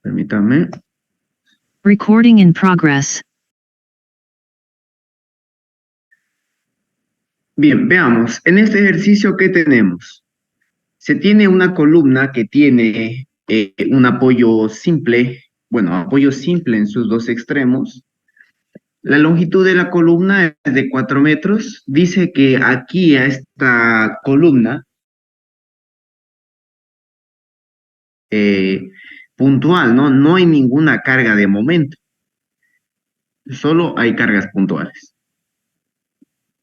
Permítanme. Recording in progress. Bien, veamos. En este ejercicio, ¿qué tenemos? Se tiene una columna que tiene un apoyo simple, bueno, apoyo simple en sus dos extremos. La longitud de la columna es de 4 metros. Dice que aquí a esta columna puntual, ¿no? No hay ninguna carga de momento, solo hay cargas puntuales.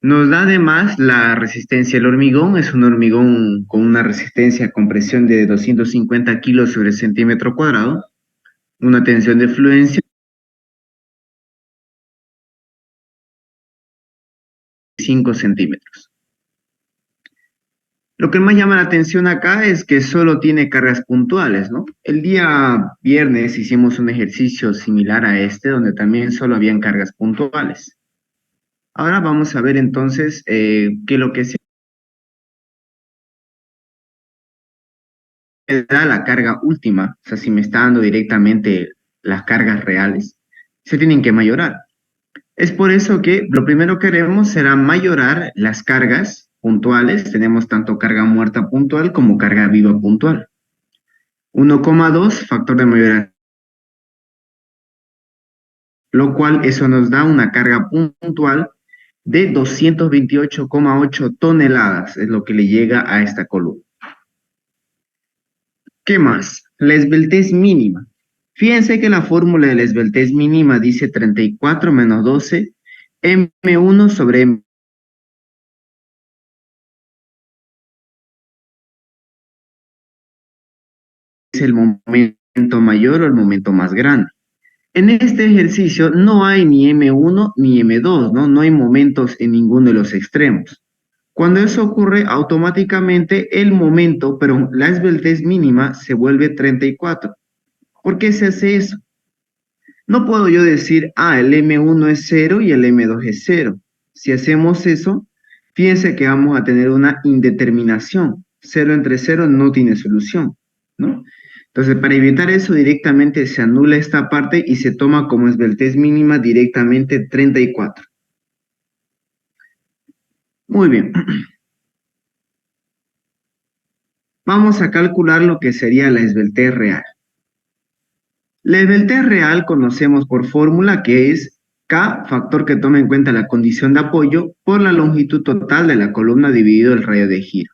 Nos da además la resistencia del hormigón, es un hormigón con una resistencia a compresión de 250 kilos sobre centímetro cuadrado, una tensión de fluencia de 5 centímetros. Lo que más llama la atención acá es que solo tiene cargas puntuales, ¿no? El día viernes hicimos un ejercicio similar a este, donde también solo habían cargas puntuales. Ahora vamos a ver entonces qué lo que se da la carga última, o sea, si me está dando directamente las cargas reales, se tienen que mayorar. Es por eso que lo primero que haremos será mayorar las cargas puntuales. Tenemos tanto carga muerta puntual como carga viva puntual. 1,2 factor de mayoría, lo cual eso nos da una carga puntual de 228,8 toneladas, es lo que le llega a esta columna. ¿Qué más? La esbeltez mínima. Fíjense que la fórmula de la esbeltez mínima dice 34 menos 12 M1 sobre M. Es el momento mayor o el momento más grande. En este ejercicio no hay ni M1 ni M2, ¿no? No hay momentos en ninguno de los extremos. Cuando eso ocurre, automáticamente el momento, pero la esbeltez mínima se vuelve 34. ¿Por qué se hace eso? No puedo yo decir, el M1 es 0 y el M2 es 0. Si hacemos eso, fíjense que vamos a tener una indeterminación. 0 entre 0 no tiene solución, ¿no? Entonces, para evitar eso, directamente se anula esta parte y se toma como esbeltez mínima directamente 34. Muy bien. Vamos a calcular lo que sería la esbeltez real. La esbeltez real conocemos por fórmula que es K, factor que toma en cuenta la condición de apoyo, por la longitud total de la columna dividido el radio de giro.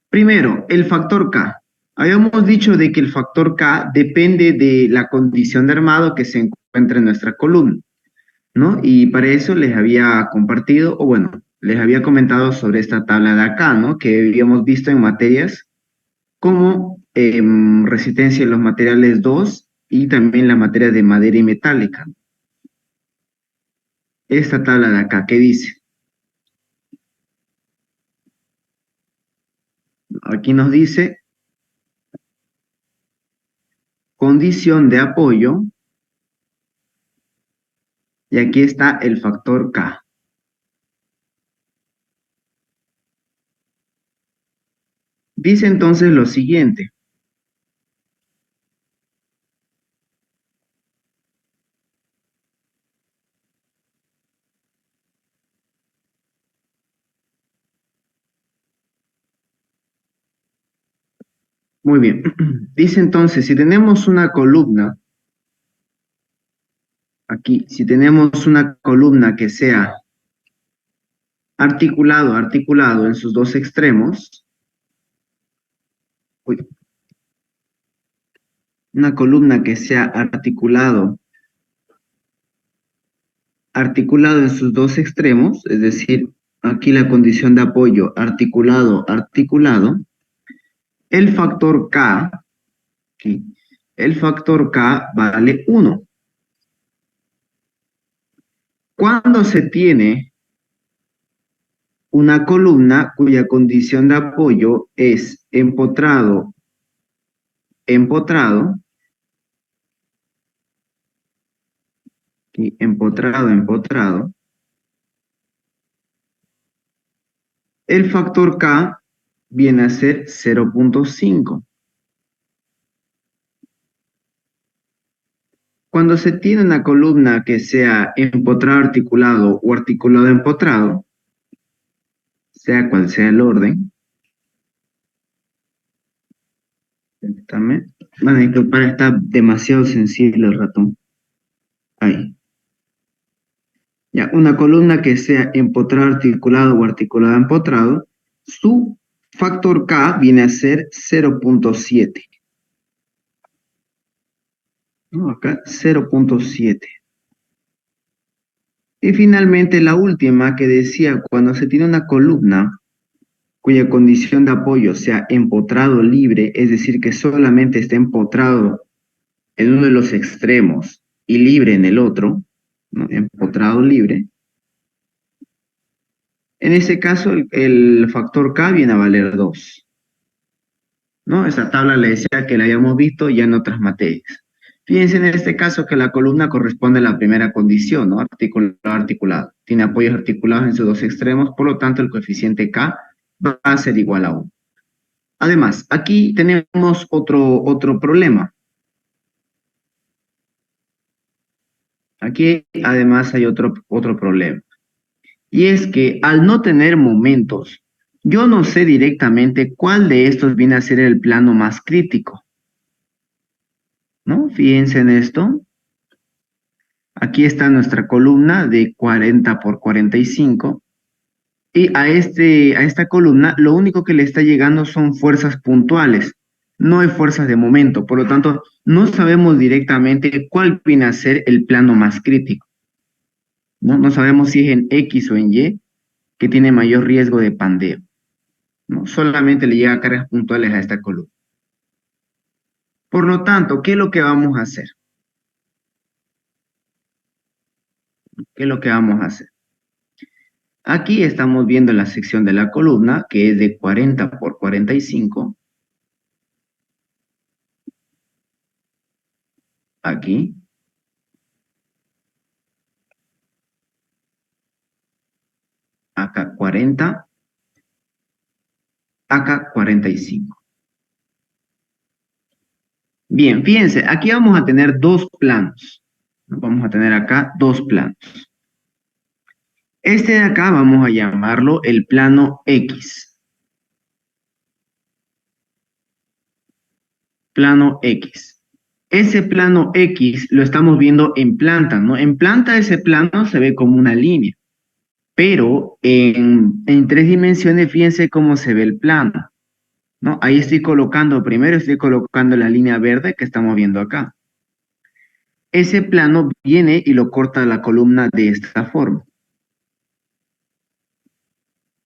Primero, el factor K. Habíamos dicho de que el factor K depende de la condición de armado que se encuentra en nuestra columna, ¿no? Y para eso les había compartido, o bueno, les había comentado sobre esta tabla de acá, ¿no? Que habíamos visto en materias como resistencia en los materiales 2 y también la materia de madera y metálica. Esta tabla de acá, ¿qué dice? Aquí nos dice condición de apoyo y aquí está el factor K. Dice entonces lo siguiente. Muy bien. Dice entonces, si tenemos una columna, aquí, si tenemos una columna que sea articulado en sus dos extremos, uy, una columna que sea articulado en sus dos extremos, es decir, aquí la condición de apoyo articulado, el factor K, aquí, el factor K vale 1. Cuando se tiene una columna cuya condición de apoyo es empotrado, y empotrado, el factor K viene a ser 0,5. Cuando se tiene una columna que sea empotrado articulado o articulado empotrado, sea cual sea el orden, también, van a disculpar, está demasiado sensible el ratón. Ahí. Ya, una columna que sea empotrado articulado o articulado empotrado, su factor K viene a ser 0.7. ¿No? Acá 0.7. Y finalmente la última que decía, cuando se tiene una columna cuya condición de apoyo sea empotrado libre, es decir, que solamente esté empotrado en uno de los extremos y libre en el otro, ¿no? Empotrado libre. En ese caso, el factor K viene a valer 2. ¿No? Esa tabla le decía que la habíamos visto ya en otras materias. Fíjense en este caso que la columna corresponde a la primera condición, ¿no? Articulado, articulado. Tiene apoyos articulados en sus dos extremos, por lo tanto el coeficiente K va a ser igual a 1. Además, aquí tenemos otro problema. Aquí además hay otro problema. Y es que al no tener momentos, yo no sé directamente cuál de estos viene a ser el plano más crítico, ¿no? Fíjense en esto. Aquí está nuestra columna de 40 por 45. Y a esta columna lo único que le está llegando son fuerzas puntuales. No hay fuerzas de momento. Por lo tanto, no sabemos directamente cuál viene a ser el plano más crítico, ¿no? No sabemos si es en X o en Y que tiene mayor riesgo de pandeo, ¿no? Solamente le llega cargas puntuales a esta columna. Por lo tanto, ¿qué es lo que vamos a hacer? ¿Qué es lo que vamos a hacer? Aquí estamos viendo la sección de la columna, que es de 40 por 45. Aquí. Acá 40. Acá 45. Bien, fíjense, aquí vamos a tener dos planos. Vamos a tener acá dos planos. Este de acá vamos a llamarlo el plano X. Plano X. Ese plano X lo estamos viendo en planta, ¿no? En planta ese plano se ve como una línea, pero en tres dimensiones fíjense cómo se ve el plano, ¿no? Ahí primero estoy colocando la línea verde que estamos viendo acá. Ese plano viene y lo corta la columna de esta forma,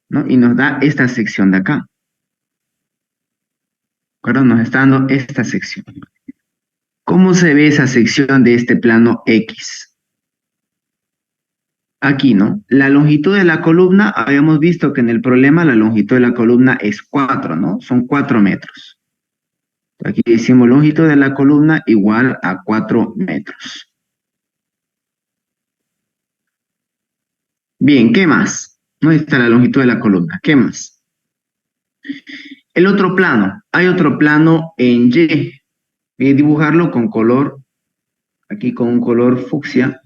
¿no? Y nos da esta sección de acá. ¿De acuerdo? Nos está dando esta sección. ¿Cómo se ve esa sección de este plano X? Aquí, ¿no? La longitud de la columna, habíamos visto que en el problema la longitud de la columna es 4, ¿no? Son 4 metros. Aquí decimos longitud de la columna igual a 4 metros. Bien, ¿qué más? ¿No? Está la longitud de la columna. ¿Qué más? El otro plano. Hay otro plano en Y. Voy a dibujarlo con color, aquí con un color fucsia.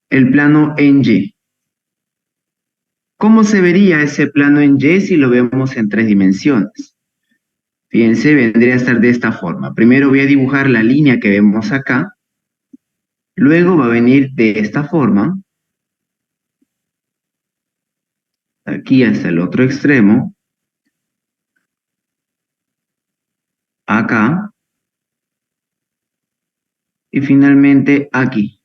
El plano en Y. ¿Cómo se vería ese plano en Y si lo vemos en tres dimensiones? Fíjense, vendría a estar de esta forma. Primero voy a dibujar la línea que vemos acá. Luego va a venir de esta forma. Aquí hasta el otro extremo. Acá. Y finalmente aquí.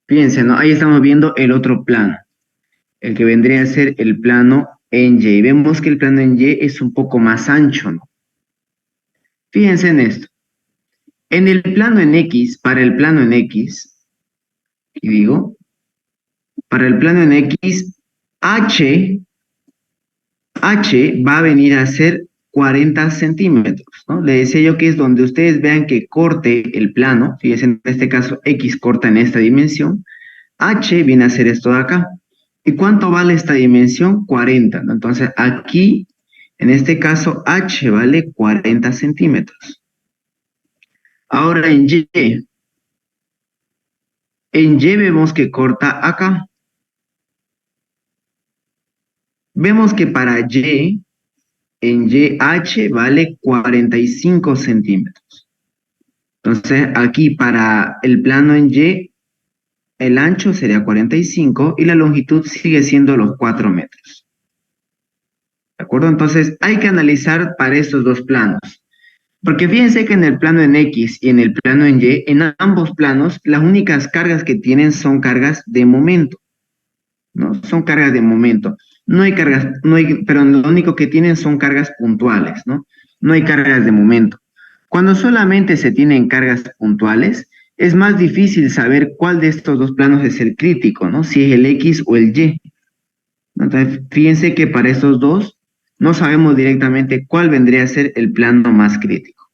Fíjense, ¿no? Ahí estamos viendo el otro plano. El que vendría a ser el plano en Y. Vemos que el plano en Y es un poco más ancho, ¿no? Fíjense en esto. En el plano en X, para el plano en X, y digo, para el plano en X, H va a venir a ser 40 centímetros, ¿no? Le decía yo que es donde ustedes vean que corte el plano, fíjense en este caso X corta en esta dimensión, H viene a ser esto de acá. ¿Y cuánto vale esta dimensión? 40, ¿no? Entonces aquí En este caso, H vale 40 centímetros. Ahora en Y vemos que corta acá. Vemos que para Y, en YH vale 45 centímetros. Entonces, aquí para el plano en Y, el ancho sería 45 y la longitud sigue siendo los 4 metros. ¿De acuerdo? Entonces, hay que analizar para estos dos planos. Porque fíjense que en el plano en X y en el plano en Y, en ambos planos, las únicas cargas que tienen son cargas de momento, ¿no? Son cargas de momento. No hay cargas, pero lo único que tienen son cargas puntuales, ¿no? No hay cargas de momento. Cuando solamente se tienen cargas puntuales, es más difícil saber cuál de estos dos planos es el crítico, ¿no? Si es el X o el Y. Entonces, fíjense que para estos dos no sabemos directamente cuál vendría a ser el plano más crítico.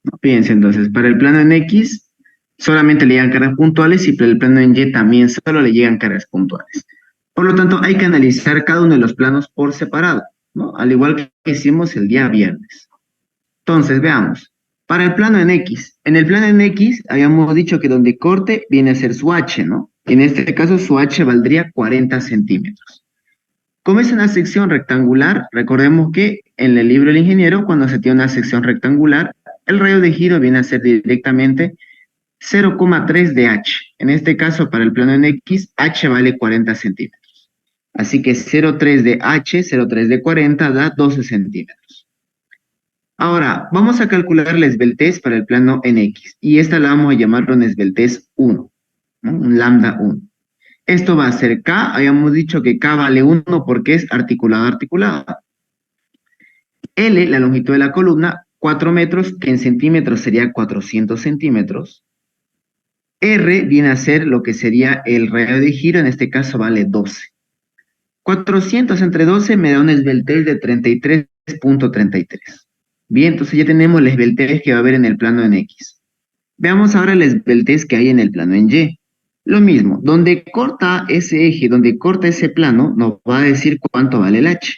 ¿No? Fíjense entonces, para el plano en X solamente le llegan cargas puntuales y para el plano en Y también solo le llegan cargas puntuales. Por lo tanto, hay que analizar cada uno de los planos por separado, ¿no? Al igual que hicimos el día viernes. Entonces, veamos. Para el plano en el plano en X habíamos dicho que donde corte viene a ser su H, ¿no? En este caso su H valdría 40 centímetros. Como es una sección rectangular, recordemos que en el libro del ingeniero, cuando se tiene una sección rectangular, el radio de giro viene a ser directamente 0,3 de H. En este caso, para el plano en X, H vale 40 centímetros. Así que 0,3 de H, 0,3 de 40 da 12 centímetros. Ahora, vamos a calcular la esbeltez para el plano en X. Y esta la vamos a llamar una esbeltez 1, ¿no? Un lambda 1. Esto va a ser K, habíamos dicho que K vale 1 porque es articulado articulado. L, la longitud de la columna, 4 metros, que en centímetros sería 400 centímetros. R viene a ser lo que sería el radio de giro, en este caso vale 12. 400 entre 12 me da una esbeltez de 33,33. Bien, entonces ya tenemos la esbeltez que va a haber en el plano en X. Veamos ahora la esbeltez que hay en el plano en Y. Lo mismo, donde corta ese eje, donde corta ese plano, nos va a decir cuánto vale el H.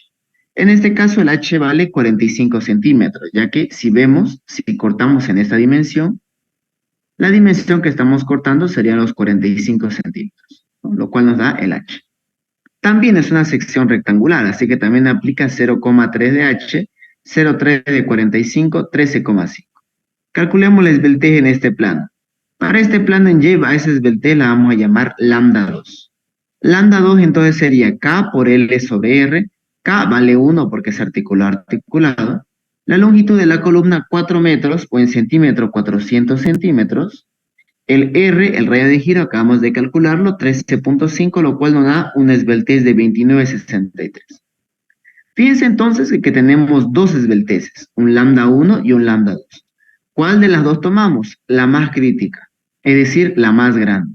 En este caso el H vale 45 centímetros, ya que si vemos, si cortamos en esta dimensión, la dimensión que estamos cortando serían los 45 centímetros, ¿no? Lo cual nos da el H. También es una sección rectangular, así que también aplica 0,3 de H, 0,3 de 45, 13,5. Calculemos la esbeltez en este plano. Para este plano en Y, a esa esbeltez la vamos a llamar lambda 2. Lambda 2 entonces sería K por L sobre R. K vale 1 porque es articulado. La longitud de la columna 4 metros o en centímetros 400 centímetros. El R, el radio de giro, acabamos de calcularlo, 13,5, lo cual nos da una esbeltez de 29,63. Fíjense entonces que tenemos dos esbelteces, un lambda 1 y un lambda 2. ¿Cuál de las dos tomamos? La más crítica, es decir, la más grande.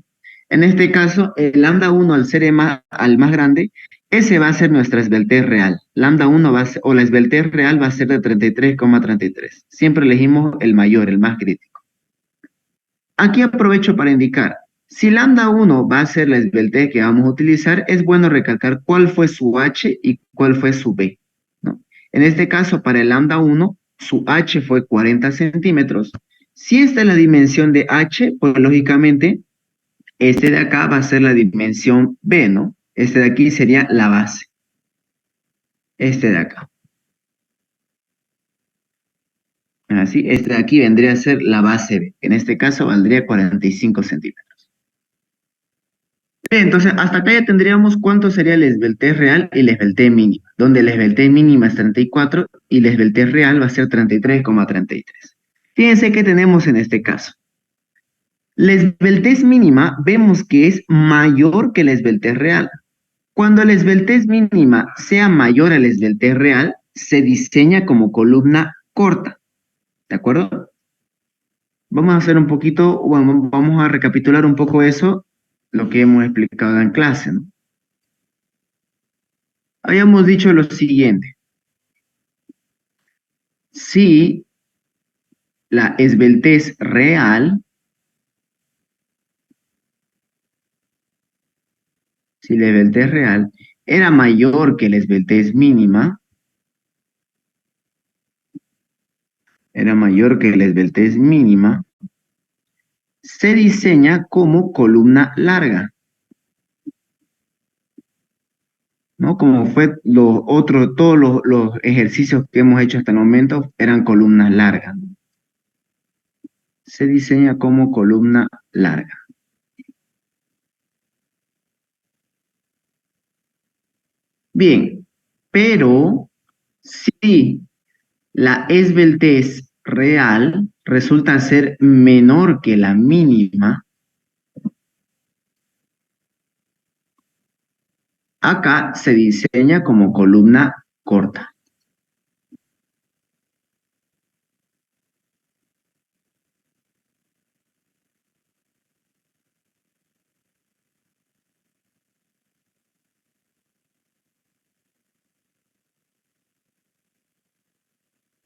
En este caso, el lambda 1 al ser al más grande, ese va a ser nuestra esbeltez real. Lambda 1 va a ser, o la esbeltez real va a ser de 33,33. Siempre elegimos el mayor, el más crítico. Aquí aprovecho para indicar, si lambda 1 va a ser la esbeltez que vamos a utilizar, es bueno recalcar cuál fue su H y cuál fue su B, ¿no? En este caso, para el lambda 1, su H fue 40 centímetros. Si esta es la dimensión de H, pues lógicamente, este de acá va a ser la dimensión B, ¿no? Este de aquí sería la base. Este de acá. Así, este de aquí vendría a ser la base B. En este caso valdría 45 centímetros. Bien, entonces, hasta acá ya tendríamos cuánto sería la esbeltez real y la esbeltez mínima, donde la esbeltez mínima es 34 y la esbeltez real va a ser 33,33. Fíjense qué tenemos en este caso. La esbeltez mínima vemos que es mayor que la esbeltez real. Cuando la esbeltez mínima sea mayor a la esbeltez real, se diseña como columna corta. ¿De acuerdo? Vamos a hacer un poquito, bueno, vamos a recapitular un poco eso, lo que hemos explicado en clase, ¿no? Habíamos dicho lo siguiente. Si la esbeltez real, si la esbeltez real era mayor que la esbeltez mínima, se diseña como columna larga, ¿no? Como fue todos los ejercicios que hemos hecho hasta el momento eran columnas largas. Se diseña como columna larga. Bien, pero si la esbeltez real resulta ser menor que la mínima, acá se diseña como columna corta.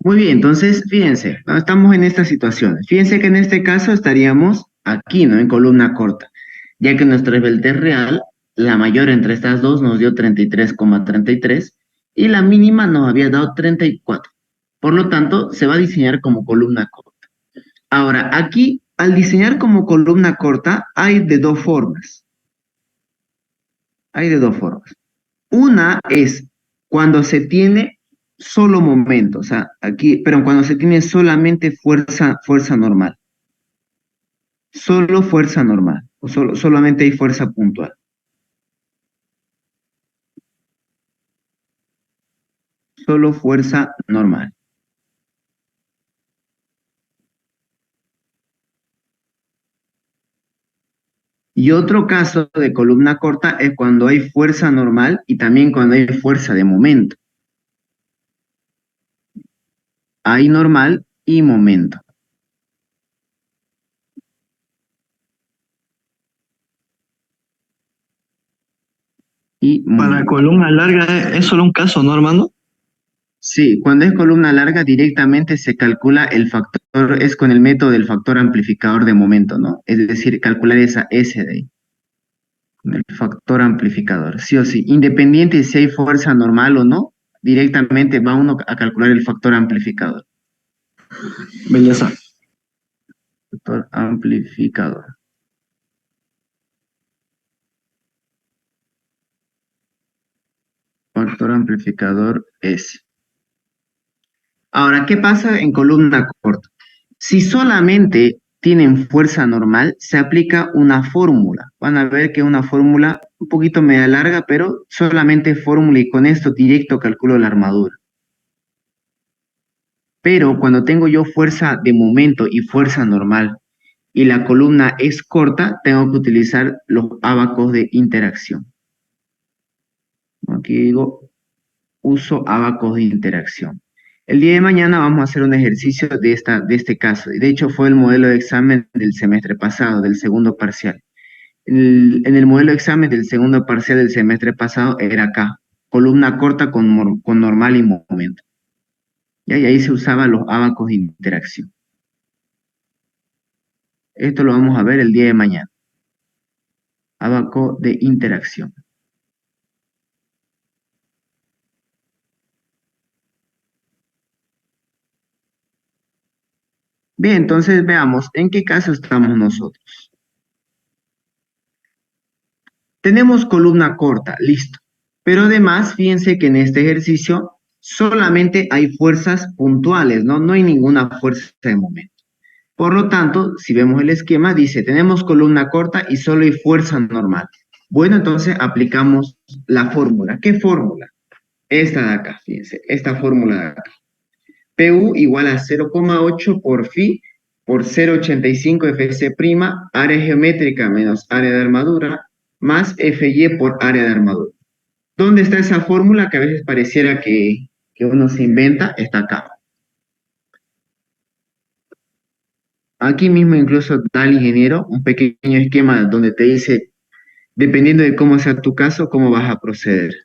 Muy bien, entonces fíjense, ¿no? Estamos en esta situación. Fíjense que en este caso estaríamos aquí, ¿no? En columna corta, ya que nuestra esbeltez real, la mayor entre estas dos, nos dio 33,33 y la mínima nos había dado 34. Por lo tanto, se va a diseñar como columna corta. Ahora, aquí, al diseñar como columna corta, hay de dos formas. Hay de dos formas. Una es cuando se tiene solo momento, o sea, aquí, pero cuando se tiene solamente fuerza normal, solo fuerza normal, o solamente hay fuerza puntual, solo fuerza normal. Y otro caso de columna corta es cuando hay fuerza normal y también cuando hay fuerza de momento. Hay normal y momento. Y Para momento. columna larga es solo un caso, ¿no, Armando? Sí, cuando es columna larga directamente se calcula el factor, es con el método del factor amplificador de momento, ¿no? Es decir, calcular esa S de ahí, el factor amplificador, sí o sí, independiente si hay fuerza normal o no, directamente va uno a calcular el factor amplificador. Belleza. Factor amplificador. Factor amplificador S. Ahora, ¿qué pasa en columna corta? Si solamente tienen fuerza normal, se aplica una fórmula. Van a ver que una fórmula un poquito media larga, pero solamente fórmula y con esto directo calculo la armadura. Pero cuando tengo yo fuerza de momento y fuerza normal y la columna es corta, tengo que utilizar los ábacos de interacción. Aquí digo, uso ábacos de interacción. El día de mañana vamos a hacer un ejercicio de este caso. Y de hecho fue el modelo de examen del semestre pasado, del segundo parcial. En el modelo de examen del segundo parcial del semestre pasado era acá, columna corta con normal y momento. ¿Ya? Y ahí se usaban los ábacos de interacción. Esto lo vamos a ver el día de mañana. Ábaco de interacción. Bien, entonces veamos en qué caso estamos nosotros. Tenemos columna corta, listo. Pero además, fíjense que en este ejercicio solamente hay fuerzas puntuales, ¿no? No hay ninguna fuerza de momento. Por lo tanto, si vemos el esquema, dice, tenemos columna corta y solo hay fuerza normal. Bueno, entonces aplicamos la fórmula. ¿Qué fórmula? Esta de acá, fíjense, esta fórmula de acá. PU igual a 0,8 por phi por 0,85 FC prima, área geométrica menos área de armadura, más FY por área de armadura. ¿Dónde está esa fórmula que a veces pareciera que uno se inventa? Está acá. Aquí mismo incluso da el ingeniero un pequeño esquema donde te dice, dependiendo de cómo sea tu caso, cómo vas a proceder.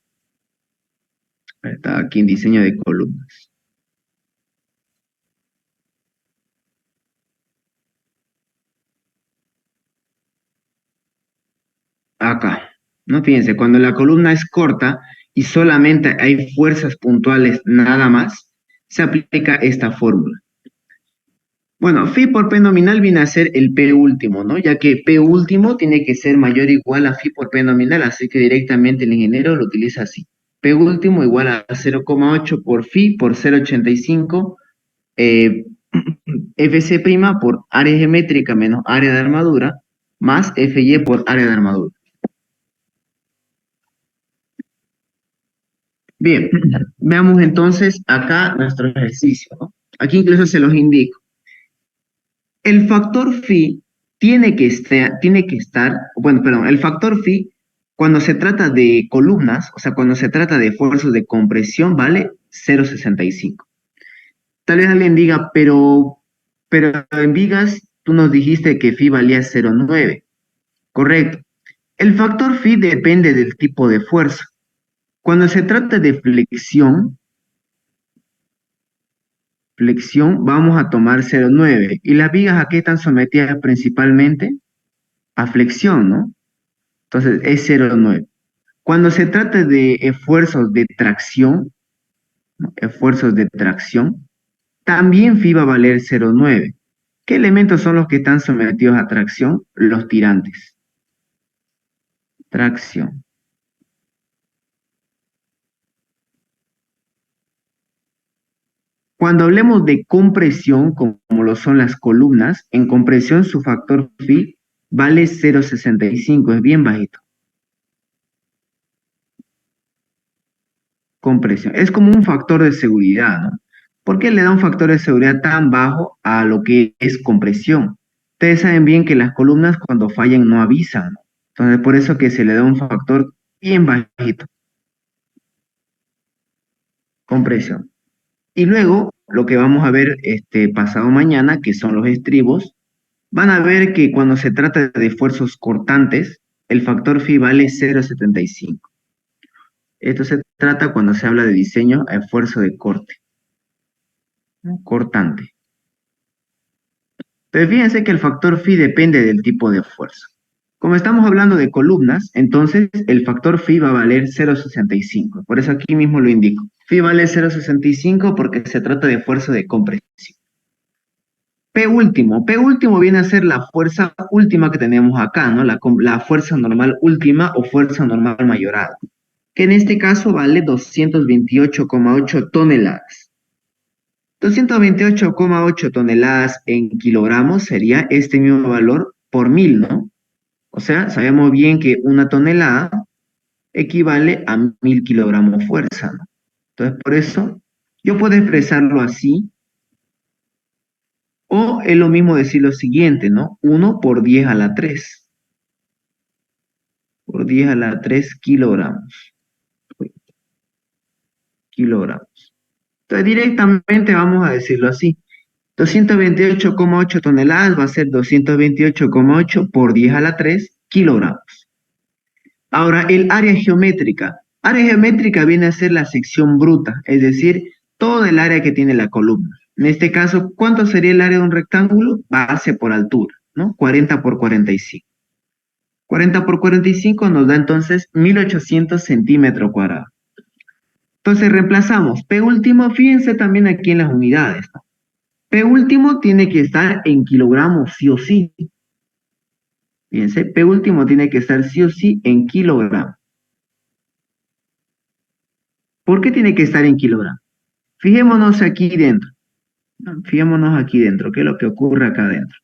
Está aquí en diseño de columnas. Acá. ¿no? Fíjense, cuando la columna es corta y solamente hay fuerzas puntuales nada más, se aplica esta fórmula. Bueno, phi por p nominal viene a ser el p último, ¿no? Ya que p último tiene que ser mayor o igual a phi por p nominal, así que directamente el ingeniero lo utiliza así. P último igual a 0,8 por phi por 0,85 eh, Fc' por área geométrica menos área de armadura, más Fy por área de armadura. Bien, veamos entonces acá nuestro ejercicio, ¿no? Aquí incluso se los indico. El factor phi bueno, perdón, el factor phi, cuando se trata de columnas, o sea, cuando se trata de esfuerzos de compresión, vale 0,65. Tal vez alguien diga, pero en vigas tú nos dijiste que phi valía 0,9. Correcto. El factor phi depende del tipo de fuerza. Cuando se trata de flexión vamos a tomar 0,9. ¿Y las vigas a qué están sometidas principalmente? A flexión, ¿no? Entonces es 0,9. Cuando se trata de esfuerzos de tracción, ¿no? Esfuerzos de tracción, también phi va a valer 0,9. ¿Qué elementos son los que están sometidos a tracción? Los tirantes. Tracción. Cuando hablemos de compresión, como lo son las columnas, en compresión su factor phi vale 0,65, es bien bajito. Compresión. Es como un factor de seguridad, ¿no? ¿Por qué le da un factor de seguridad tan bajo a lo que es compresión? Ustedes saben bien que las columnas cuando fallan no avisan, ¿no? Entonces, por eso que se le da un factor bien bajito. Compresión. Y luego, lo que vamos a ver este pasado mañana, que son los estribos, van a ver que cuando se trata de esfuerzos cortantes, el factor phi vale 0,75. Esto se trata cuando se habla de diseño a esfuerzo de corte, ¿no? Cortante. Pero fíjense que el factor phi depende del tipo de esfuerzo. Como estamos hablando de columnas, entonces el factor phi va a valer 0,65. Por eso aquí mismo lo indico. Phi vale 0,65 porque se trata de esfuerzo de compresión. P último viene a ser la fuerza última que tenemos acá, ¿no? La fuerza normal última o fuerza normal mayorada, que en este caso vale 228,8 toneladas. 228,8 toneladas en kilogramos sería este mismo valor por 1000, ¿no? O sea, sabemos bien que una tonelada equivale a 1000 kilogramos fuerza, ¿no? Entonces, por eso, yo puedo expresarlo así, o es lo mismo decir lo siguiente, ¿no? 1 por 10 a la 3. Por 10 a la 3 kilogramos. Kilogramos. Entonces, directamente vamos a decirlo así. 228,8 toneladas va a ser 228,8 por 10 a la 3 kilogramos. Ahora, el área geométrica. Área geométrica viene a ser la sección bruta, es decir, todo el área que tiene la columna. En este caso, ¿cuánto sería el área de un rectángulo? Base por altura, ¿no? 40 por 45. 40 por 45 nos da entonces 1800 centímetros cuadrados. Entonces reemplazamos P último, fíjense también aquí en las unidades, ¿no? P último tiene que estar en kilogramos sí o sí. Fíjense, P último tiene que estar sí o sí en kilogramos. ¿Por qué tiene que estar en kilogramos? Fijémonos aquí dentro. ¿No? Fijémonos aquí dentro, ¿qué es lo que ocurre acá dentro?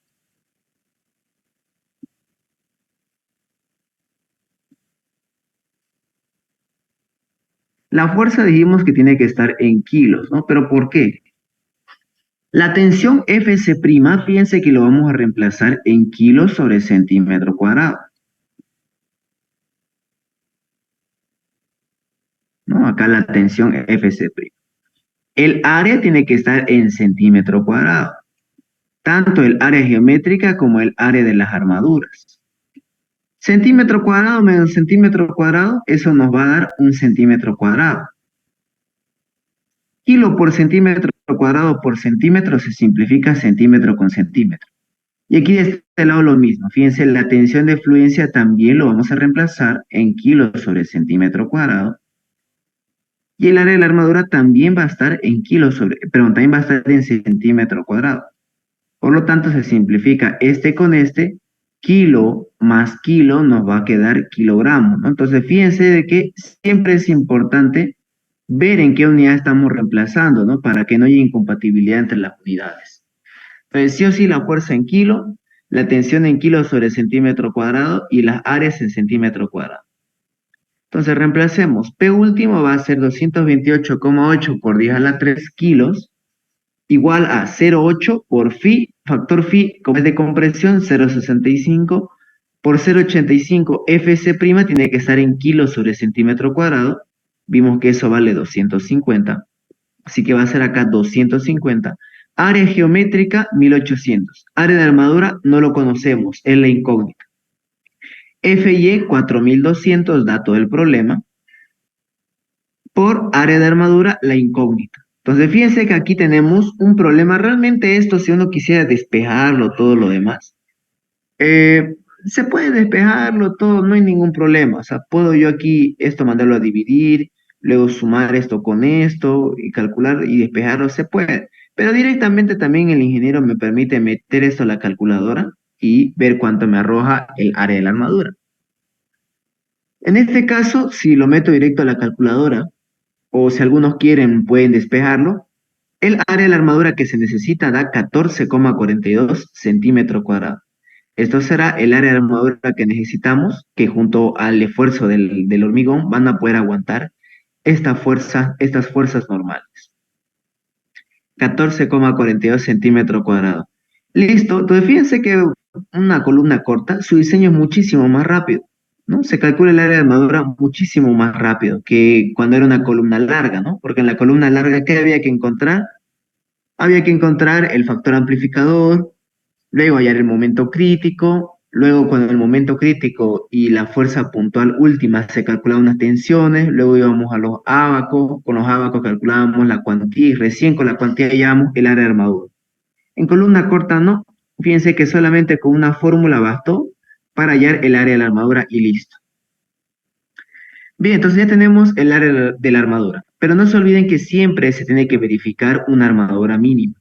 La fuerza dijimos que tiene que estar en kilos, ¿no? ¿Pero por qué? La tensión Fc', fíjense que lo vamos a reemplazar en kilos sobre centímetro cuadrado, ¿no? Acá la tensión Fc'. El área tiene que estar en centímetro cuadrado, tanto el área geométrica como el área de las armaduras. Centímetro cuadrado menos centímetro cuadrado, eso nos va a dar un centímetro cuadrado. Kilo por centímetro cuadrado por centímetro se simplifica centímetro con centímetro. Y aquí de este lado lo mismo. Fíjense, la tensión de fluencia también lo vamos a reemplazar en kilos sobre centímetro cuadrado. Y el área de la armadura también va a estar en kilos sobre, perdón, también va a estar en centímetro cuadrado. Por lo tanto, se simplifica este con este, kilo más kilo nos va a quedar kilogramos, ¿no? Entonces, fíjense de que siempre es importante ver en qué unidad estamos reemplazando, ¿no? Para que no haya incompatibilidad entre las unidades. Entonces, sí o sí, la fuerza en kilo, la tensión en kilo sobre centímetro cuadrado y las áreas en centímetro cuadrado. Entonces, reemplacemos. P último va a ser 228,8 por 10 a la 3 kilos igual a 0,8 por phi, factor phi, como es de compresión, 0,65 por 0,85. FC' tiene que estar en kilos sobre centímetro cuadrado. Vimos que eso vale 250, así que va a ser acá 250. Área geométrica, 1800. Área de armadura, no lo conocemos, es la incógnita. FY, 4200, dato del problema. Por área de armadura, la incógnita. Entonces, fíjense que aquí tenemos un problema. Realmente esto, si uno quisiera despejarlo, todo lo demás, se puede despejarlo todo, no hay ningún problema. O sea, puedo yo aquí esto mandarlo a dividir, luego sumar esto con esto y calcular y despejarlo, se puede. Pero directamente también el ingeniero me permite meter esto a la calculadora y ver cuánto me arroja el área de la armadura. En este caso, si lo meto directo a la calculadora, o si algunos quieren pueden despejarlo, el área de la armadura que se necesita da 14,42 centímetros cuadrados. Esto será el área de armadura que necesitamos, que junto al esfuerzo del hormigón van a poder aguantar estas fuerzas normales. 14,42 centímetros cuadrados. Listo, entonces fíjense que una columna corta, su diseño es muchísimo más rápido, ¿no? Se calcula el área de armadura muchísimo más rápido que cuando era una columna larga, ¿no? Porque en la columna larga, ¿qué había que encontrar? Había que encontrar el factor amplificador, luego hallar el momento crítico, luego cuando el momento crítico y la fuerza puntual última se calculaban unas tensiones, luego íbamos a los ábacos, con los ábacos calculábamos la cuantía y recién con la cuantía hallamos el área de armadura. En columna corta no, fíjense que solamente con una fórmula bastó para hallar el área de la armadura y listo. Bien, entonces ya tenemos el área de la armadura, pero no se olviden que siempre se tiene que verificar una armadura mínima.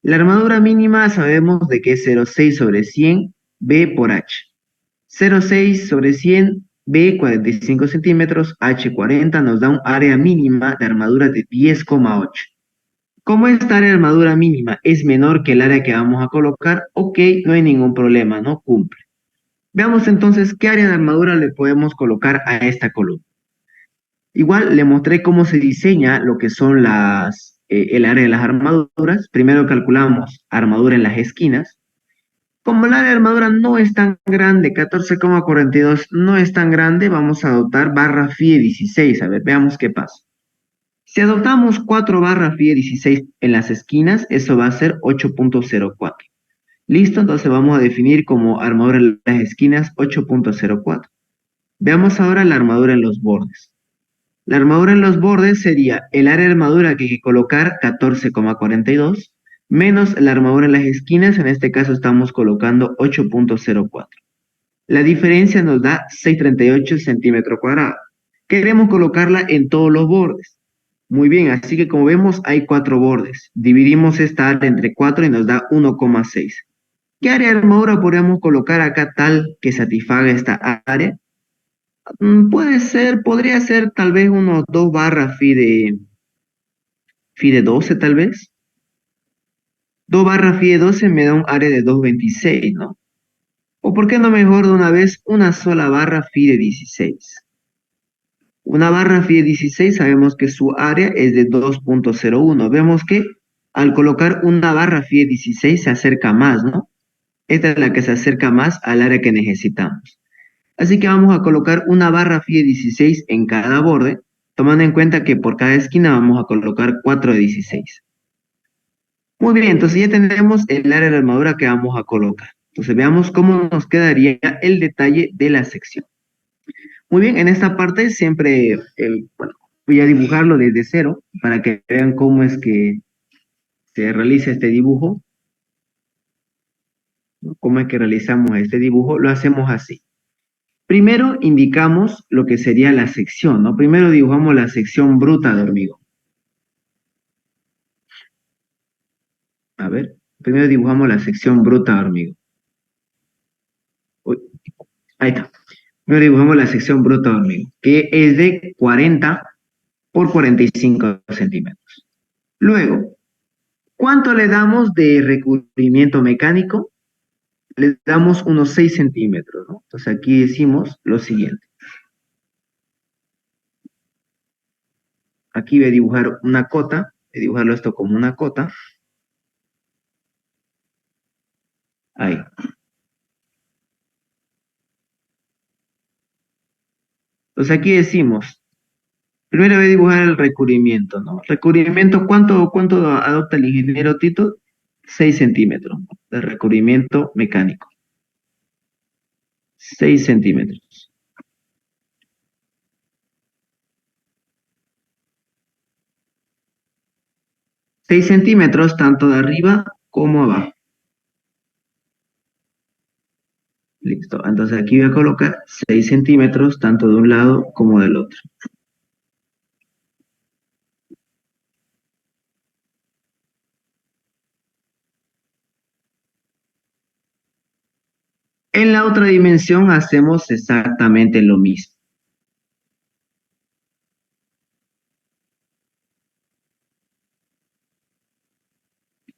La armadura mínima sabemos de que es 0,6 sobre 100 B por H. 0,6 sobre 100 B, 45 centímetros, H 40 nos da un área mínima de armadura de 10,8. Como esta área de armadura mínima es menor que el área que vamos a colocar, ok, no hay ningún problema, no cumple. Veamos entonces qué área de armadura le podemos colocar a esta columna. Igual le mostré cómo se diseña lo que son el área de las armaduras. Primero calculamos armadura en las esquinas. Como el área de armadura no es tan grande, 14,42 no es tan grande, vamos a adoptar barra FIE 16. A ver, veamos qué pasa. Si adoptamos 4 barras FIE 16 en las esquinas, eso va a ser 8,04. Listo, entonces vamos a definir como armadura en las esquinas 8,04. Veamos ahora la armadura en los bordes. La armadura en los bordes sería el área de armadura que hay que colocar 14,42 menos la armadura en las esquinas, en este caso estamos colocando 8,04. La diferencia nos da 638 centímetros cuadrados. Queremos colocarla en todos los bordes. Muy bien, así que como vemos hay 4 bordes. Dividimos esta área entre 4 y nos da 1,6. ¿Qué área de armadura podríamos colocar acá tal que satisfaga esta área? Puede ser, podría ser tal vez unos 2 barras FI de 12 tal vez. 2 barras FI de 12 me da un área de 2,26, ¿no? O por qué no mejor de una vez una sola barra FI de 16. Una barra FI de 16 sabemos que su área es de 2,01. Vemos que al colocar una barra FI de 16 se acerca más, ¿no? Esta es la que se acerca más al área que necesitamos. Así que vamos a colocar una barra FI de 16 en cada borde, tomando en cuenta que por cada esquina vamos a colocar 4 de 16. Muy bien, entonces ya tenemos el área de la armadura que vamos a colocar. Entonces veamos cómo nos quedaría el detalle de la sección. Muy bien, en esta parte siempre, bueno, voy a dibujarlo desde cero para que vean cómo es que se realiza este dibujo. ¿no? ¿Cómo es que realizamos este dibujo? Lo hacemos así. Primero indicamos lo que sería la sección, ¿no? Primero dibujamos la sección bruta de hormigón. A ver, primero dibujamos la sección bruta de hormigón. Uy, ahí está. Primero dibujamos la sección bruta de hormigón, que es de 40 por 45 centímetros. Luego, ¿cuánto le damos de recubrimiento mecánico? Le damos unos 6 centímetros, ¿no? Entonces aquí decimos lo siguiente. Aquí voy a dibujar una cota, voy a dibujarlo esto como una cota. Ahí. Entonces aquí decimos, primero voy a dibujar el recubrimiento, ¿no? Recubrimiento, ¿cuánto adopta el ingeniero Tito? 6 centímetros de recubrimiento mecánico. 6 centímetros. 6 centímetros tanto de arriba como abajo. Listo. Entonces aquí voy a colocar 6 centímetros tanto de un lado como del otro. En la otra dimensión hacemos exactamente lo mismo.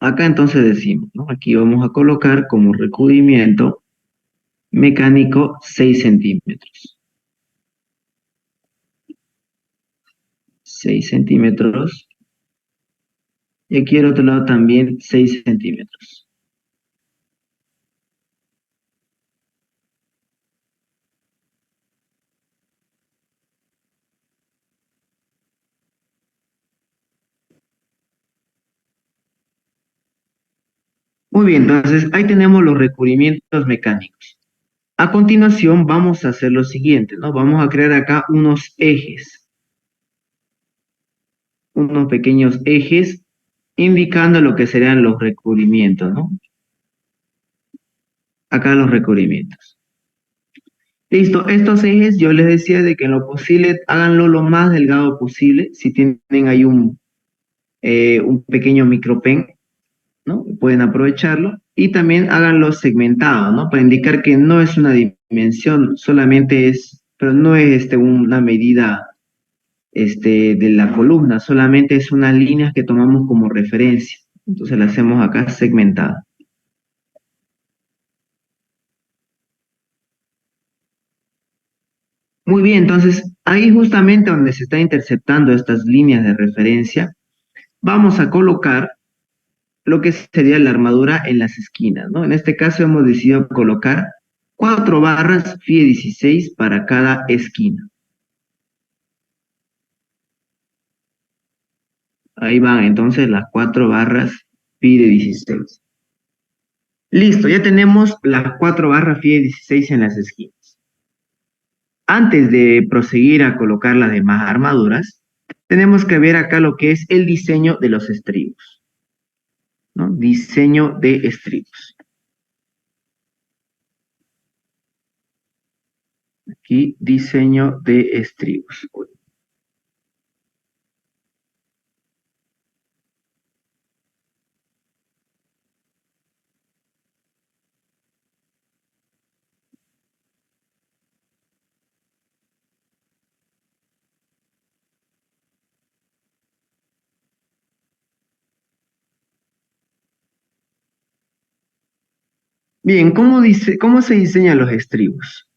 Acá entonces decimos, ¿no? Aquí vamos a colocar como recubrimiento mecánico 6 centímetros. 6 centímetros. Y aquí al otro lado también 6 centímetros. Muy bien, entonces ahí tenemos los recubrimientos mecánicos. A continuación vamos a hacer lo siguiente, ¿no? Vamos a crear acá unos ejes, unos pequeños ejes indicando lo que serían los recubrimientos, ¿no? Acá los recubrimientos. Listo, estos ejes yo les decía de que en lo posible háganlo lo más delgado posible. Si tienen ahí un pequeño micropen, ¿no? Pueden aprovecharlo. Y también háganlo segmentado, ¿no? Para indicar que no es una dimensión, solamente es, pero no es una medida de la columna, solamente es unas líneas que tomamos como referencia. Entonces la hacemos acá segmentada. Muy bien, entonces ahí justamente donde se está interceptando estas líneas de referencia, vamos a colocar lo que sería la armadura en las esquinas, ¿no? En este caso hemos decidido colocar 4 barras FIE 16 para cada esquina. Ahí van entonces las 4 barras FIE 16. Listo, ya tenemos las 4 barras FIE 16 en las esquinas. Antes de proseguir a colocar las demás armaduras, tenemos que ver acá lo que es el diseño de los estribos, ¿no? Diseño de estribos. Aquí, diseño de estribos. Bien, ¿cómo se diseñan los estribos?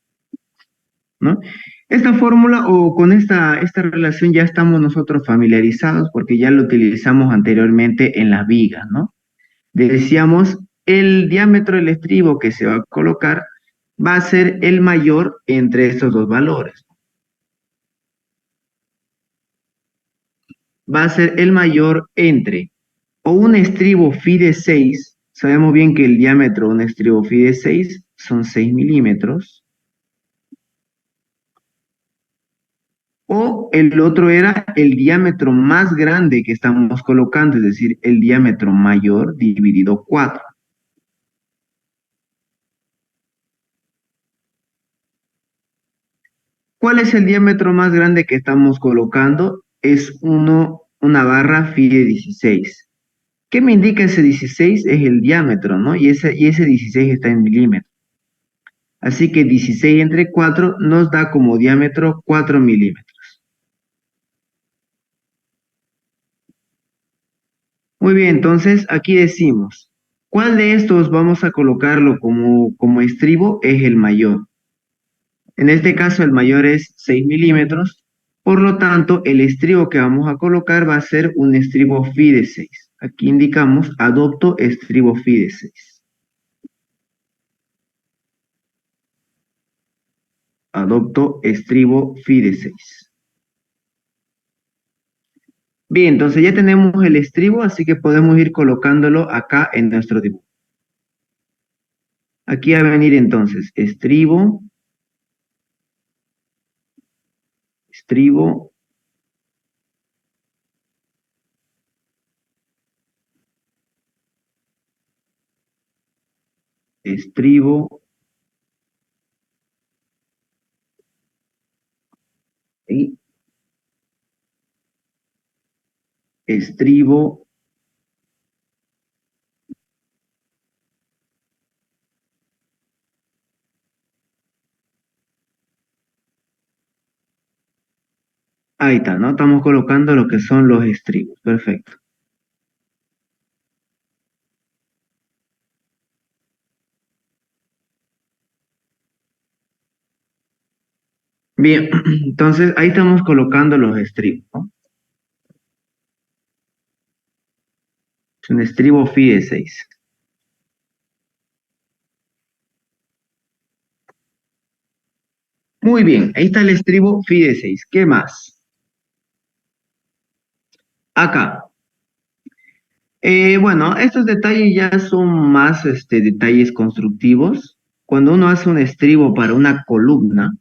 ¿No? Esta fórmula o con esta relación ya estamos nosotros familiarizados porque ya lo utilizamos anteriormente en las vigas, ¿no? Decíamos, el diámetro del estribo que se va a colocar va a ser el mayor entre estos dos valores. Va a ser el mayor entre o un estribo phi de 6, sabemos bien que el diámetro de un estribo phi de 6 son 6 milímetros, o el otro era el diámetro más grande que estamos colocando, es decir, el diámetro mayor dividido 4. ¿Cuál es el diámetro más grande que estamos colocando? Es una barra FIDE 16. ¿Qué me indica ese 16? Es el diámetro, ¿no? Y ese 16 está en milímetros. Así que 16 entre 4 nos da como diámetro 4 milímetros. Muy bien, entonces aquí decimos, ¿cuál de estos vamos a colocarlo como estribo? Es el mayor. En este caso el mayor es 6 milímetros, por lo tanto el estribo que vamos a colocar va a ser un estribo FIDE 6. Aquí indicamos adopto estribo FIDE 6. Adopto estribo FIDE 6. Bien, entonces ya tenemos el estribo, así que podemos ir colocándolo acá en nuestro dibujo. Aquí va a venir entonces estribo, estribo, estribo, y estribo, ahí está, ¿no? Estamos colocando lo que son los estribos, perfecto. Bien, entonces ahí estamos colocando los estribos, ¿no? Es un estribo FIDE 6. Muy bien, ahí está el estribo FIDE 6. ¿Qué más? Acá. Bueno, estos detalles ya son más detalles constructivos. Cuando uno hace un estribo para una columna,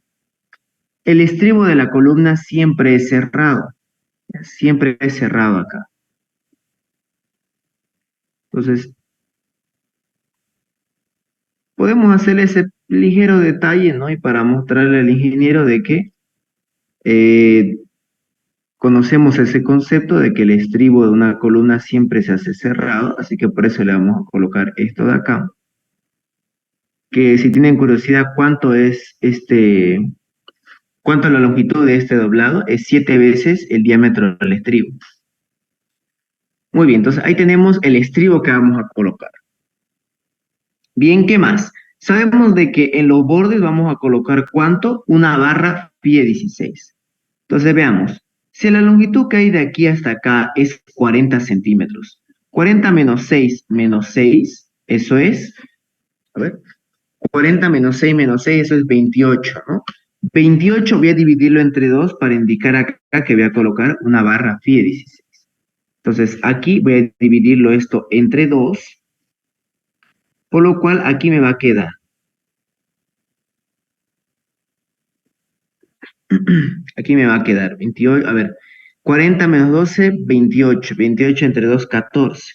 el estribo de la columna siempre es cerrado. Siempre es cerrado acá. Entonces, podemos hacer ese ligero detalle, ¿no? Y para mostrarle al ingeniero de que eh, conocemos ese concepto de que el estribo de una columna siempre se hace cerrado, así que por eso le vamos a colocar esto de acá. Que si tienen curiosidad cuánto es la longitud de este doblado, es 7 veces el diámetro del estribo. Muy bien, entonces ahí tenemos el estribo que vamos a colocar. Bien, ¿qué más? Sabemos de que en los bordes vamos a colocar ¿cuánto? Una barra pie 16. Entonces veamos, si la longitud que hay de aquí hasta acá es 40 centímetros, 40 menos 6, eso es, a ver, 40 menos 6, eso es 28, ¿no? 28 voy a dividirlo entre 2 para indicar acá que voy a colocar una barra pie 16. Entonces aquí voy a dividirlo esto entre 2, por lo cual aquí me va a quedar. Aquí me va a quedar 28, a ver, 40 menos 12, 28. 28 entre 2, 14.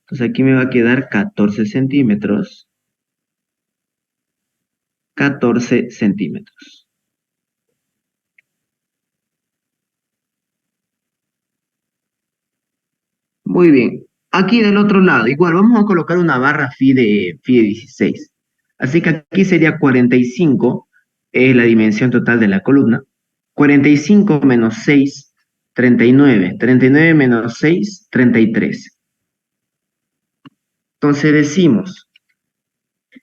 Entonces aquí me va a quedar 14 centímetros. 14 centímetros. Muy bien. Aquí del otro lado, igual vamos a colocar una barra FIDE 16. Así que aquí sería 45, es la dimensión total de la columna. 45 menos 6, 39. 39 menos 6, 33. Entonces decimos,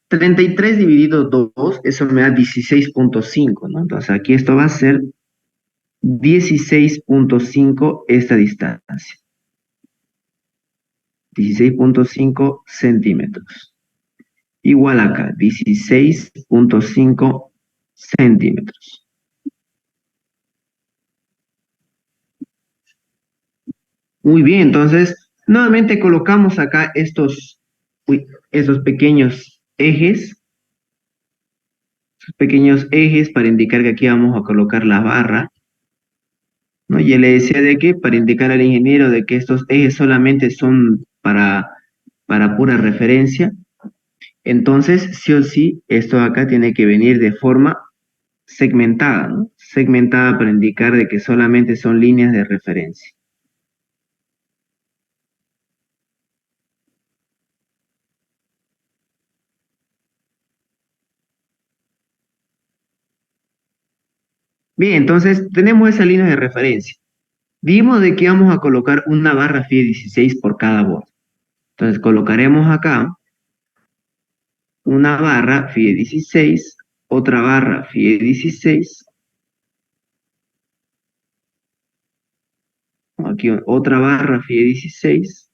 33 dividido 2, eso me da 16,5, ¿no? Entonces aquí esto va a ser 16,5 esta distancia. 16,5 centímetros. Igual acá, 16,5 centímetros. Muy bien, entonces, nuevamente colocamos acá esos pequeños ejes para indicar que aquí vamos a colocar la barra, ¿no? Y le decía de que para indicar al ingeniero de que estos ejes solamente son para pura referencia, entonces sí o sí esto acá tiene que venir de forma segmentada, ¿no? Segmentada para indicar de que solamente son líneas de referencia. Bien, entonces tenemos esa línea de referencia. Dijimos de que vamos a colocar una barra FIE 16 por cada borde. Entonces colocaremos acá una barra FIE 16, otra barra FIE 16, aquí otra barra FIE 16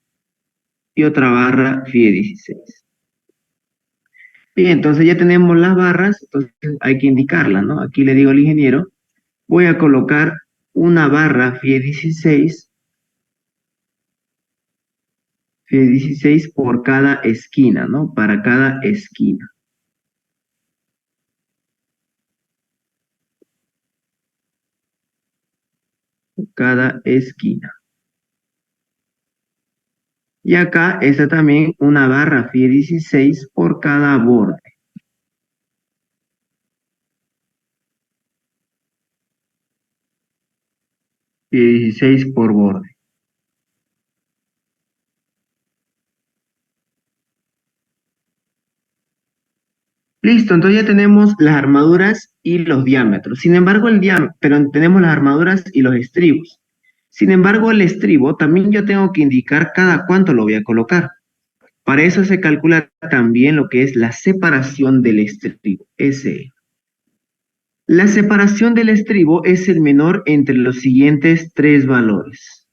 y otra barra FIE 16. Bien, entonces ya tenemos las barras, entonces hay que indicarlas, ¿no? Aquí le digo al ingeniero, voy a colocar una barra FIE 16 por cada esquina, ¿no? Para cada esquina. Cada esquina. Y acá está también una barra FIE 16 por cada borde. FIE 16 por borde. Listo, entonces ya tenemos las armaduras y los diámetros. Sin embargo, pero tenemos las armaduras y los estribos. Sin embargo, el estribo también yo tengo que indicar cada cuánto lo voy a colocar. Para eso se calcula también lo que es la separación del estribo, SE. La separación del estribo es el menor entre los siguientes tres valores.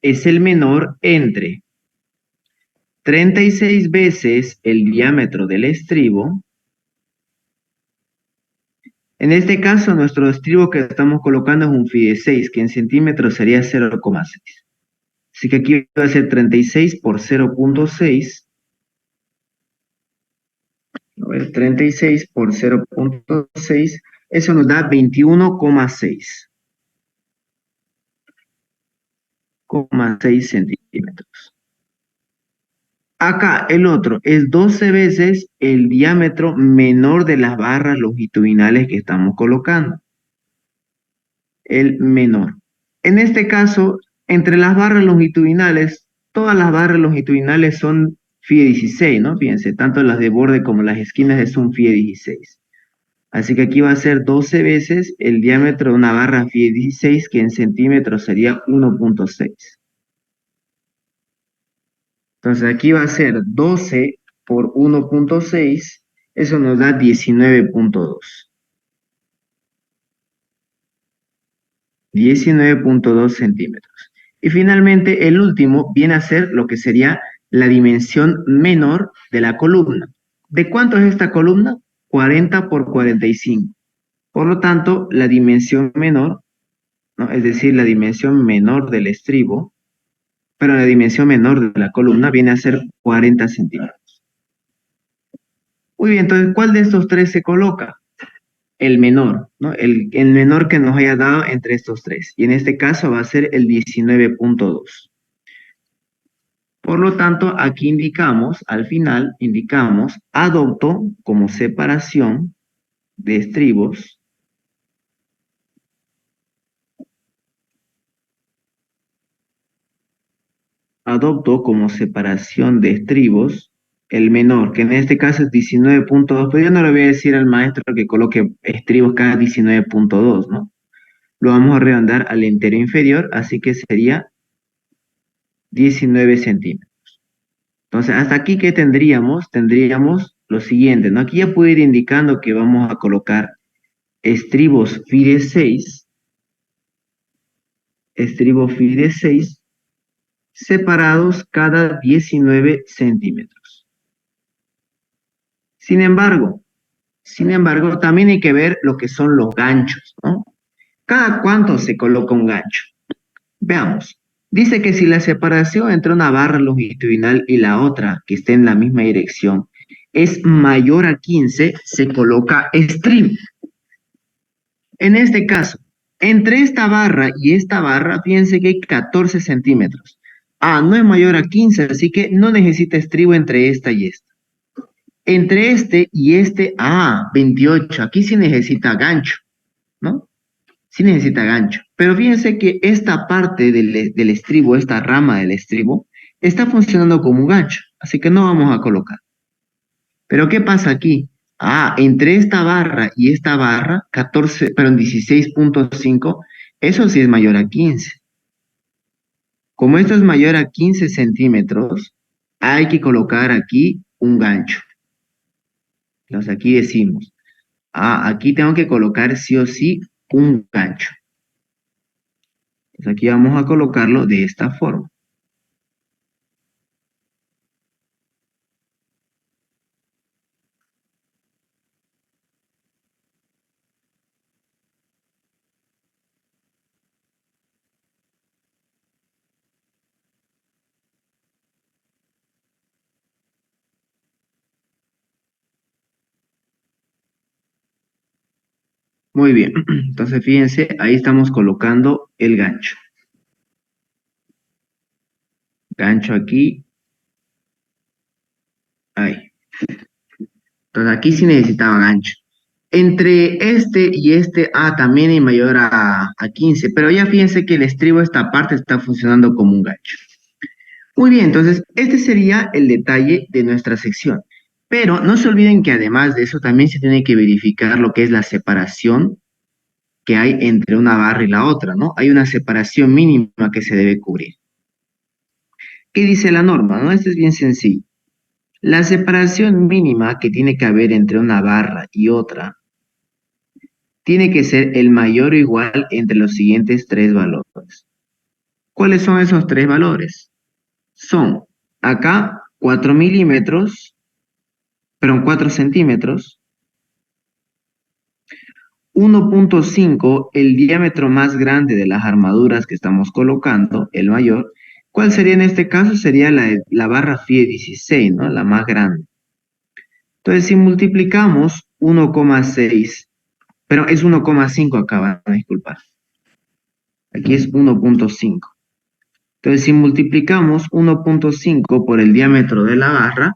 Es el menor entre 36 veces el diámetro del estribo. En este caso, nuestro estribo que estamos colocando es un FIE 6, que en centímetros sería 0,6. Así que aquí va a ser 36 por 0,6. A ver, 36 por 0,6, eso nos da 21,6. 6 centímetros. Acá el otro es 12 veces el diámetro menor de las barras longitudinales que estamos colocando. El menor. En este caso, entre las barras longitudinales, todas las barras longitudinales son FIE 16, ¿no? Fíjense, tanto las de borde como las esquinas es un FIE 16. Así que aquí va a ser 12 veces el diámetro de una barra FIE 16, que en centímetros sería 1,6. Entonces aquí va a ser 12 por 1,6, eso nos da 19,2. 19,2 centímetros. Y finalmente el último viene a ser lo que sería la dimensión menor de la columna. ¿De cuánto es esta columna? 40 por 45. Por lo tanto, la dimensión menor, ¿no? Es decir, la dimensión menor del estribo, pero la dimensión menor de la columna viene a ser 40 centímetros. Muy bien, entonces, ¿cuál de estos tres se coloca? El menor, ¿no? El menor que nos haya dado entre estos tres. Y en este caso va a ser el 19,2. Por lo tanto, aquí indicamos, al final, indicamos, adopto como separación de estribos el menor, que en este caso es 19,2, pero yo no le voy a decir al maestro que coloque estribos cada 19,2, ¿no? Lo vamos a redondar al entero inferior, así que sería 19 centímetros. Entonces, hasta aquí, ¿qué tendríamos? Tendríamos lo siguiente, ¿no? Aquí ya puedo ir indicando que vamos a colocar estribos FIDE 6, separados cada 19 centímetros. Sin embargo, también hay que ver lo que son los ganchos, ¿no? ¿Cada cuánto se coloca un gancho? Veamos. Dice que si la separación entre una barra longitudinal y la otra, que esté en la misma dirección, es mayor a 15, se coloca estribo. En este caso, entre esta barra y esta barra, fíjense que hay 14 centímetros. Ah, no es mayor a 15, así que no necesita estribo entre esta y esta. Entre este y este, 28, aquí sí necesita gancho, ¿no? Sí necesita gancho. Pero fíjense que esta parte del estribo, esta rama del estribo, está funcionando como un gancho, así que no vamos a colocar. Pero ¿qué pasa aquí? Entre esta barra y esta barra, 14, perdón, 16.5, eso sí es mayor a 15. Como esto es mayor a 15 centímetros, hay que colocar aquí un gancho. Entonces aquí decimos, aquí tengo que colocar sí o sí un gancho. Entonces aquí vamos a colocarlo de esta forma. Muy bien, entonces fíjense, ahí estamos colocando el gancho. Gancho aquí, ahí. Entonces aquí sí necesitaba gancho. Entre este y este también es mayor a 15, pero ya fíjense que el estribo, esta parte, está funcionando como un gancho. Muy bien, entonces este sería el detalle de nuestra sección. Pero no se olviden que además de eso también se tiene que verificar lo que es la separación que hay entre una barra y la otra, ¿no? Hay una separación mínima que se debe cubrir. ¿Qué dice la norma, no? Esto es bien sencillo. La separación mínima que tiene que haber entre una barra y otra tiene que ser el mayor o igual entre los siguientes tres valores. ¿Cuáles son esos tres valores? Son acá 4 milímetros, perdón, 4 centímetros, 1.5, el diámetro más grande de las armaduras que estamos colocando, el mayor. ¿Cuál sería en este caso? Sería la barra FIE 16, ¿no? La más grande. Entonces, si multiplicamos 1,6, pero es 1,5 acá, van a disculpar. Aquí es 1.5. Entonces, si multiplicamos 1.5 por el diámetro de la barra,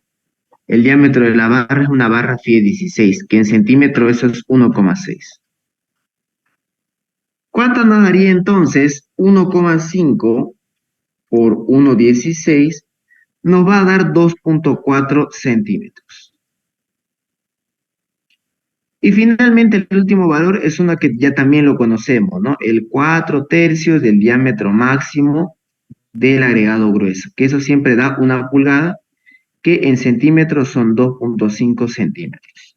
el diámetro de la barra es una barra FIE 16, que en centímetros eso es 1,6. ¿Cuánto nos daría entonces 1,5 por 1,16? Nos va a dar 2.4 centímetros. Y finalmente el último valor es uno que ya también lo conocemos, ¿no? El 4/3 del diámetro máximo del agregado grueso, que eso siempre da una pulgada, que en centímetros son 2.5 centímetros.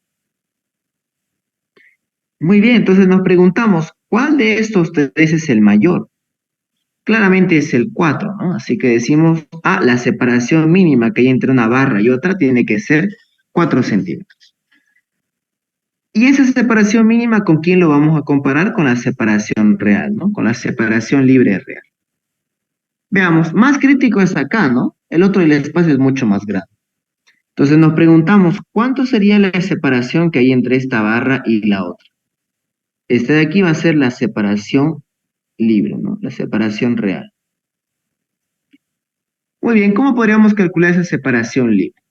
Muy bien, entonces nos preguntamos, ¿cuál de estos tres es el mayor? Claramente es el 4, ¿no? Así que decimos, la separación mínima que hay entre una barra y otra tiene que ser 4 centímetros. Y esa separación mínima, ¿con quién lo vamos a comparar? Con la separación real, ¿no? Con la separación libre real. Veamos, más crítico es acá, ¿no? El otro, el espacio es mucho más grande. Entonces nos preguntamos, ¿cuánto sería la separación que hay entre esta barra y la otra? Esta de aquí va a ser la separación libre, ¿no? La separación real. Muy bien, ¿cómo podríamos calcular esa separación libre?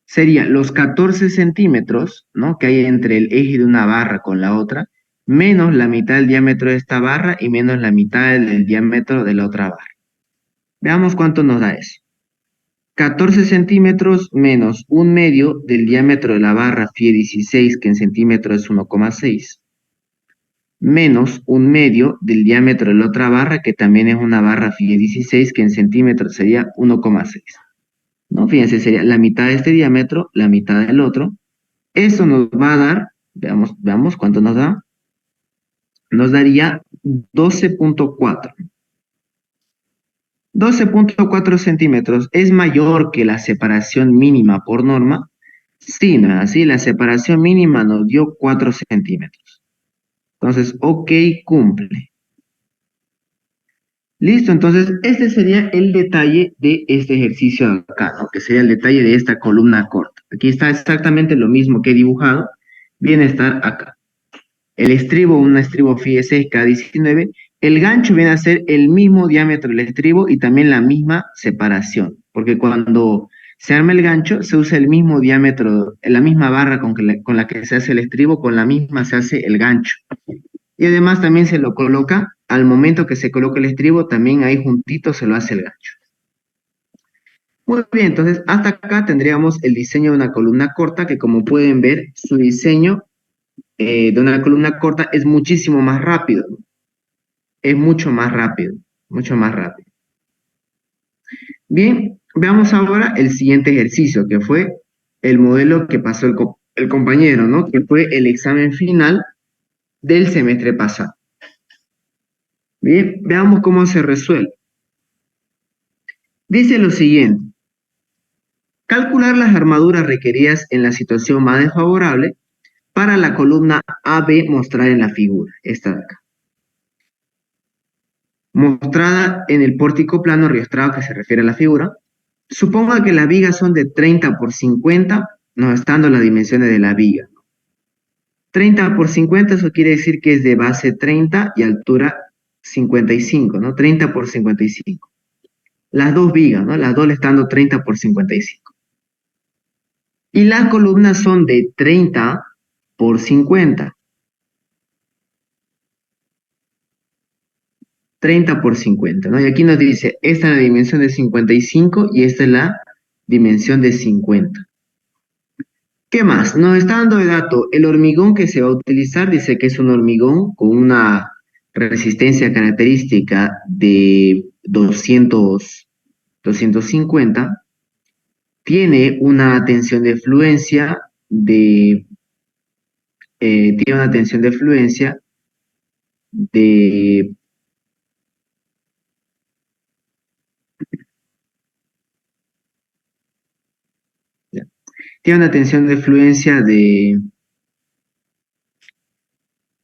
Sería los 14 centímetros, ¿no? Que hay entre el eje de una barra con la otra, menos la mitad del diámetro de esta barra y menos la mitad del diámetro de la otra barra. Veamos cuánto nos da eso. 14 centímetros menos 1/2 del diámetro de la barra FIE 16, que en centímetros es 1,6, menos 1/2 del diámetro de la otra barra, que también es una barra FIE 16, que en centímetros sería 1,6. ¿No? Fíjense, sería la mitad de este diámetro, la mitad del otro. Eso nos va a dar, veamos cuánto nos da. Nos daría 12.4. 12.4 centímetros es mayor que la separación mínima por norma. Sí, ¿no es así? La separación mínima nos dio 4 centímetros. Entonces, ok, cumple. Listo, entonces este sería el detalle de este ejercicio de acá, ¿no? Que sería el detalle de esta columna corta. Aquí está exactamente lo mismo que he dibujado, viene a estar acá. El estribo, un estribo FIE K19, el gancho viene a ser el mismo diámetro del estribo y también la misma separación, porque cuando Se arma el gancho, se usa el mismo diámetro, la misma barra con la que se hace el estribo, con la misma se hace el gancho. Y además también se lo coloca, al momento que se coloca el estribo, también ahí juntito se lo hace el gancho. Muy bien, entonces hasta acá tendríamos el diseño de una columna corta, que como pueden ver, su diseño de una columna corta es muchísimo más rápido, ¿no? Es mucho más rápido, mucho más rápido. Bien, veamos ahora el siguiente ejercicio, que fue el modelo que pasó el compañero, ¿no? Que fue el examen final del semestre pasado. Bien, veamos cómo se resuelve. Dice lo siguiente: calcular las armaduras requeridas en la situación más desfavorable para la columna AB mostrada en la figura, esta de acá. Mostrada en el pórtico plano riostrado que se refiere a la figura. Suponga que las vigas son de 30 por 50, no estando las dimensiones de la viga. 30 por 50, eso quiere decir que es de base 30 y altura 55, ¿no? 30 por 55. Las dos vigas, ¿no? Las dos le están dando 30 por 55. Y las columnas son de 30 por 50. 30 por 50, ¿no? Y aquí nos dice, esta es la dimensión de 55 y esta es la dimensión de 50. ¿Qué más? Nos está dando de dato el hormigón que se va a utilizar. Dice que es un hormigón con una resistencia característica de 250. Tiene una tensión de fluencia de, tiene una tensión de fluencia de, tiene una tensión de fluencia de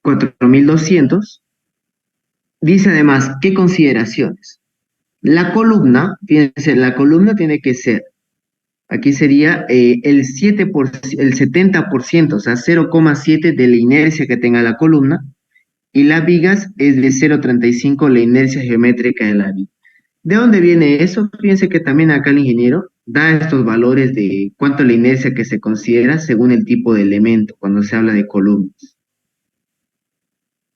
4200. Dice además, ¿qué consideraciones? La columna, fíjense, la columna tiene que ser, aquí sería el 70%, o sea, 0,7 de la inercia que tenga la columna, y las vigas es de 0,35 la inercia geométrica de la viga. ¿De dónde viene eso? Fíjense que también acá el ingeniero da estos valores de cuánto es la inercia que se considera según el tipo de elemento, cuando se habla de columnas.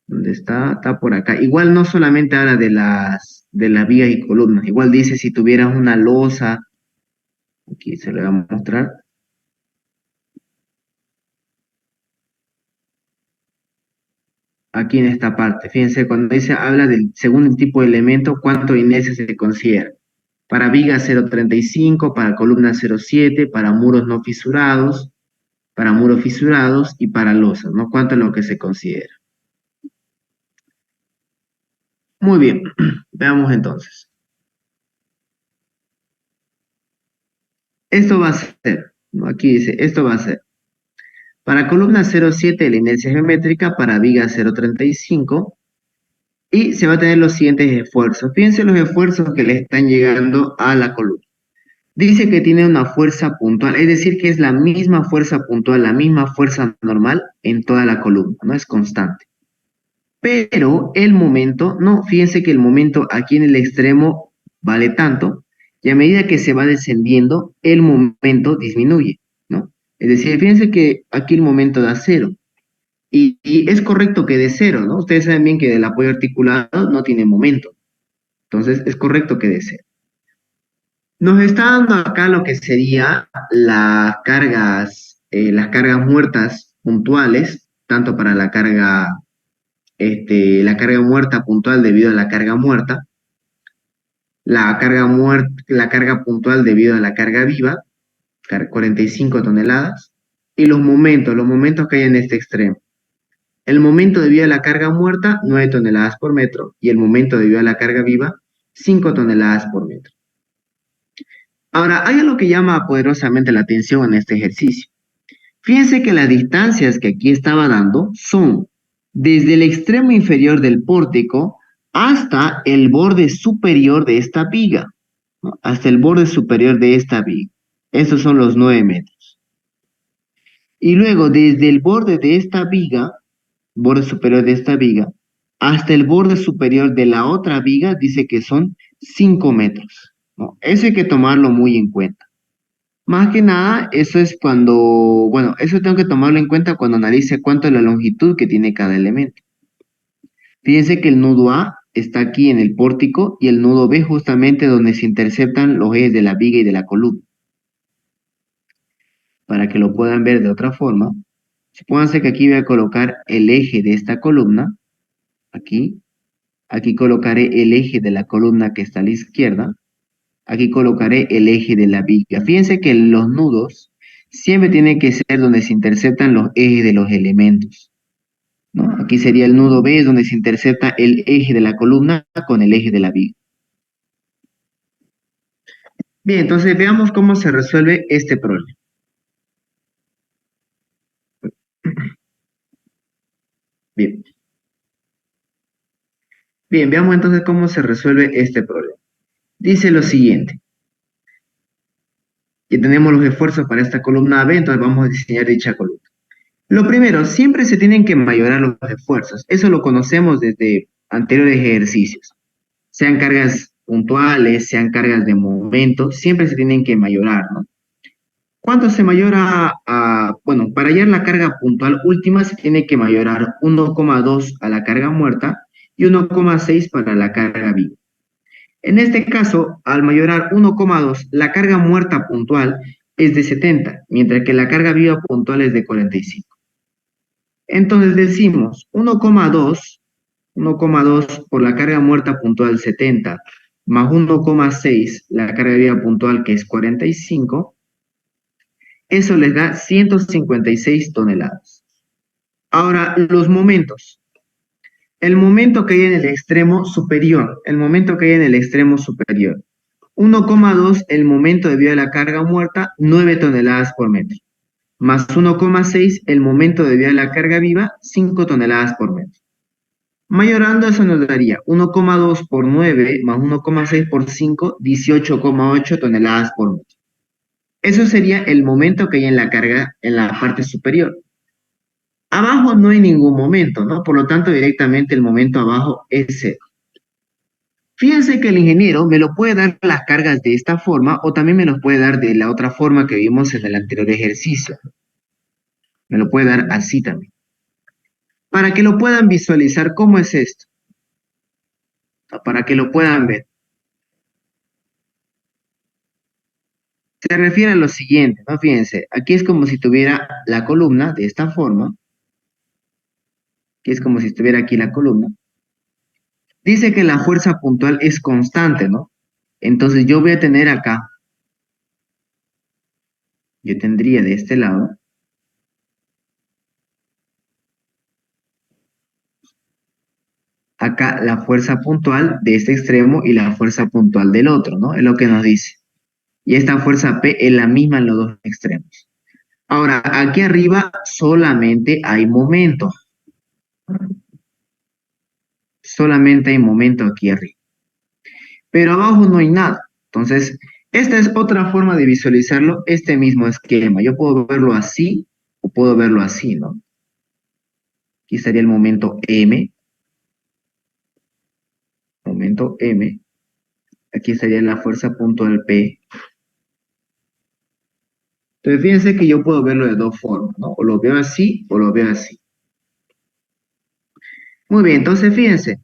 ¿Dónde está? Está por acá. Igual no solamente habla de las vigas y columnas, igual dice si tuvieras una losa, aquí se lo voy a mostrar. Aquí en esta parte. Fíjense, cuando dice, habla del, según el tipo de elemento, cuánto inercia se considera. Para vigas 0,35, para columnas 0,7, para muros no fisurados, para muros fisurados y para losas, ¿no? ¿Cuánto es lo que se considera? Muy bien, veamos entonces. Esto va a ser, ¿no? Aquí dice, esto va a ser. Para columna 0,7 la inercia geométrica, para viga 0,35, y se va a tener los siguientes esfuerzos. Fíjense los esfuerzos que le están llegando a la columna. Dice que tiene una fuerza puntual, es decir, que es la misma fuerza puntual, la misma fuerza normal en toda la columna, no es constante. Pero el momento, no, fíjense que el momento aquí en el extremo vale tanto, y a medida que se va descendiendo, el momento disminuye, ¿no? Es decir, fíjense que aquí el momento da cero, y es correcto que dé cero, ¿no? Ustedes saben bien que el apoyo articulado no tiene momento, entonces es correcto que dé cero. Nos está dando acá lo que sería las cargas muertas puntuales, tanto para la carga muerta puntual debido a la carga muerta, la carga puntual debido a la carga viva, 45 toneladas, y los momentos que hay en este extremo. El momento debido a la carga muerta, 9 toneladas por metro, y el momento debido a la carga viva, 5 toneladas por metro. Ahora, hay algo que llama poderosamente la atención en este ejercicio. Fíjense que las distancias que aquí estaba dando son desde el extremo inferior del pórtico hasta el borde superior de esta viga, ¿no? Hasta el borde superior de esta viga. Estos son los 9 metros. Y luego, desde el borde de esta viga, borde superior de esta viga, hasta el borde superior de la otra viga, dice que son 5 metros, ¿no? Eso hay que tomarlo muy en cuenta. Más que nada, eso es cuando, bueno, eso tengo que tomarlo en cuenta cuando analice cuánto es la longitud que tiene cada elemento. Fíjense que el nudo A está aquí en el pórtico y el nudo B justamente donde se interceptan los ejes de la viga y de la columna. Para que lo puedan ver de otra forma, supónganse que aquí voy a colocar el eje de esta columna, aquí. Aquí colocaré el eje de la columna que está a la izquierda. Aquí colocaré el eje de la viga. Fíjense que los nudos siempre tienen que ser donde se interceptan los ejes de los elementos, ¿no? Aquí sería el nudo B, es donde se intercepta el eje de la columna con el eje de la viga. Bien, entonces veamos cómo se resuelve este problema. Bien. Bien, veamos entonces cómo se resuelve este problema. Dice lo siguiente. Ya tenemos los esfuerzos para esta columna B, entonces vamos a diseñar dicha columna. Lo primero, siempre se tienen que mayorar los esfuerzos. Eso lo conocemos desde anteriores ejercicios. Sean cargas puntuales, sean cargas de momento, siempre se tienen que mayorar, ¿no? ¿Cuánto se mayora bueno, para hallar la carga puntual última se tiene que mayorar 1,2 a la carga muerta y 1,6 para la carga viva. En este caso, al mayorar 1,2, la carga muerta puntual es de 70, mientras que la carga viva puntual es de 45. Entonces decimos 1,2 por la carga muerta puntual 70, más 1,6 la carga viva puntual que es 45, eso les da 156 toneladas. Ahora, los momentos. El momento que hay en el extremo superior, 1,2 el momento debido a la carga muerta, 9 toneladas por metro, más 1,6 el momento debido a la carga viva, 5 toneladas por metro. Mayorando eso nos daría 1,2 por 9 más 1,6 por 5, 18,8 toneladas por metro. Eso sería el momento que hay en la carga en la parte superior. Abajo no hay ningún momento, ¿no? Por lo tanto, directamente el momento abajo es cero. Fíjense que el ingeniero me lo puede dar las cargas de esta forma o también me los puede dar de la otra forma que vimos en el anterior ejercicio. Me lo puede dar así también. Para que lo puedan visualizar, ¿cómo es esto? Para que lo puedan ver. Se refiere a lo siguiente, ¿no? Fíjense, aquí es como si tuviera la columna de esta forma, que es como si estuviera aquí la columna. Dice que la fuerza puntual es constante, ¿no? Entonces yo voy a tener acá, yo tendría de este lado, acá la fuerza puntual de este extremo y la fuerza puntual del otro, ¿no? Es lo que nos dice. Y esta fuerza P es la misma en los dos extremos. Ahora, aquí arriba solamente hay momento. Solamente hay momento aquí arriba. Pero abajo no hay nada. Entonces, esta es otra forma de visualizarlo, este mismo esquema. Yo puedo verlo así o puedo verlo así, ¿no? Aquí estaría el momento M. Momento M. Aquí estaría la fuerza puntual P. Entonces, fíjense que yo puedo verlo de dos formas, ¿no? O lo veo así o lo veo así. Muy bien, entonces fíjense.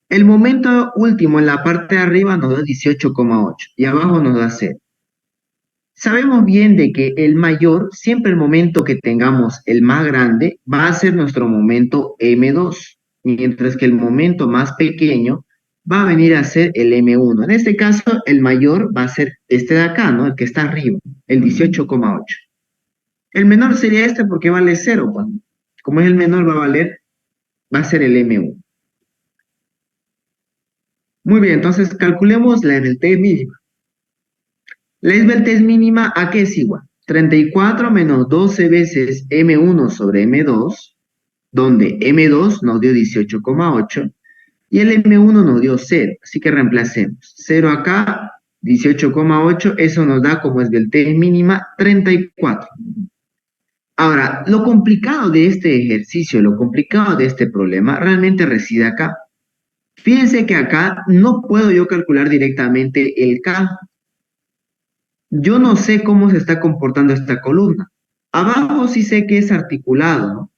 El momento último en la parte de arriba nos da 18,8 y abajo nos da 0. Sabemos bien de que el mayor, siempre el momento que tengamos el más grande, va a ser nuestro momento M2, mientras que el momento más pequeño va a venir a ser el M1. En este caso, el mayor va a ser este de acá, ¿no? El que está arriba, el 18,8. El menor sería este porque vale 0, pues. Como es el menor, va a ser el M1. Muy bien, entonces calculemos la esbeltez mínima. La esbeltez mínima, ¿a qué es igual? 34 menos 12 veces M1 sobre M2, donde M2 nos dio 18,8 y el M1 nos dio 0, así que reemplacemos. 0 acá, 18,8, eso nos da como esbeltez mínima 34. Ahora, lo complicado de este ejercicio, lo complicado de este problema, realmente reside acá. Fíjense que acá no puedo yo calcular directamente el K. yo no sé cómo se está comportando esta columna. Abajo sí sé que es articulado, ¿no?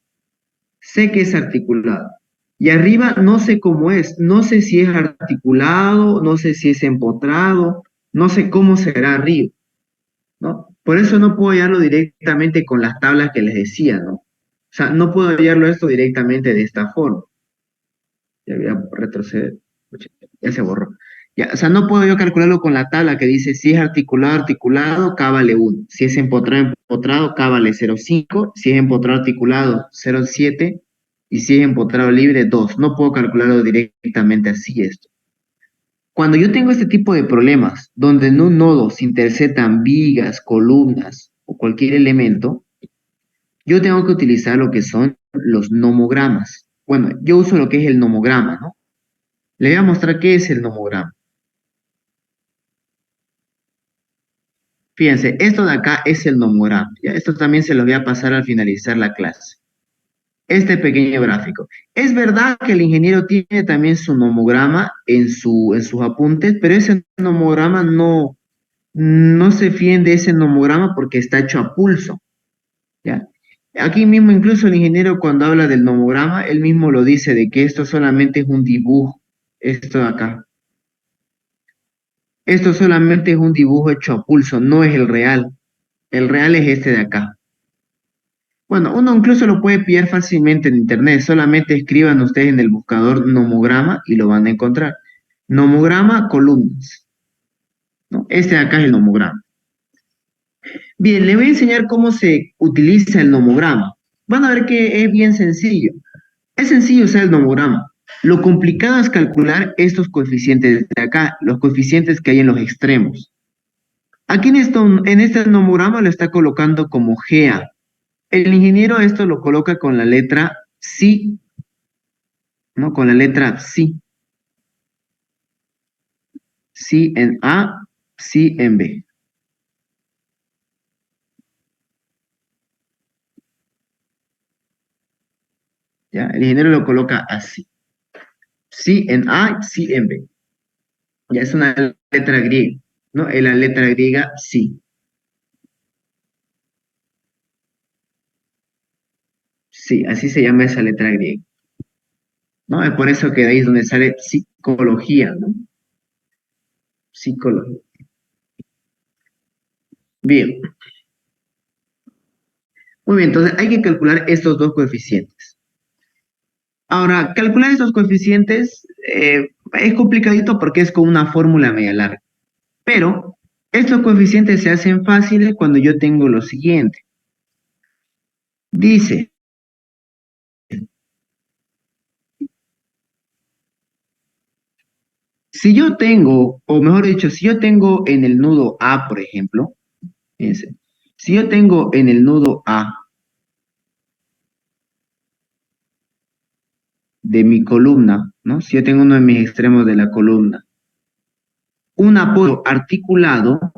Sé que es articulado. Y arriba no sé cómo es, no sé si es articulado, no sé si es empotrado, no sé cómo será arriba, ¿no? Por eso no puedo hallarlo directamente con las tablas que les decía, ¿no? O sea, no puedo hallarlo esto directamente de esta forma. Ya voy a retroceder. Pucha, ya se borró. Ya, o sea, no puedo yo calcularlo con la tabla que dice si es articulado, articulado, K vale 1. Si es empotrado, empotrado, K vale 0,5. Si es empotrado, articulado, 0,7. Y si es empotrado libre, 2. No puedo calcularlo directamente así esto. Cuando yo tengo este tipo de problemas, donde en un nodo se intersetan vigas, columnas o cualquier elemento, yo tengo que utilizar lo que son los nomogramas. Bueno, yo uso lo que es el nomograma, ¿no? Le voy a mostrar qué es el nomograma. Fíjense, esto de acá es el nomograma. ¿Ya? Esto también se lo voy a pasar al finalizar la clase. Este pequeño gráfico. Es verdad que el ingeniero tiene también su nomograma en sus apuntes, pero ese nomograma no se fíen de ese nomograma porque está hecho a pulso. ¿Ya? Aquí mismo incluso el ingeniero cuando habla del nomograma, él mismo lo dice de que esto solamente es un dibujo, esto de acá. Esto solamente es un dibujo hecho a pulso, no es el real. El real es este de acá. Bueno, uno incluso lo puede pillar fácilmente en internet. Solamente escriban ustedes en el buscador nomograma y lo van a encontrar. Nomograma columnas, ¿no? Este de acá es el nomograma. Bien, le voy a enseñar cómo se utiliza el nomograma. Van a ver que es bien sencillo. Es sencillo usar el nomograma. Lo complicado es calcular estos coeficientes de acá, los coeficientes que hay en los extremos. Aquí en este nomograma lo está colocando como GA. El ingeniero esto lo coloca con la letra sí, ¿no? Con la letra sí. Sí en A, sí en B. ¿Ya? El ingeniero lo coloca así. Sí en A, sí en B. Ya es una letra griega, ¿no? Es la letra griega sí. Sí, así se llama esa letra griega, ¿no? Es por eso que de ahí es donde sale psicología, ¿no? Psicología. Bien. Muy bien, entonces hay que calcular estos dos coeficientes. Ahora, calcular estos coeficientes es complicadito porque es con una fórmula media larga. Pero estos coeficientes se hacen fáciles cuando yo tengo lo siguiente. Dice, si yo tengo, o mejor dicho, si yo tengo en el nudo A, por ejemplo, fíjense, si yo tengo en el nudo A de mi columna, ¿no? Si yo tengo uno de mis extremos de la columna, un apoyo articulado,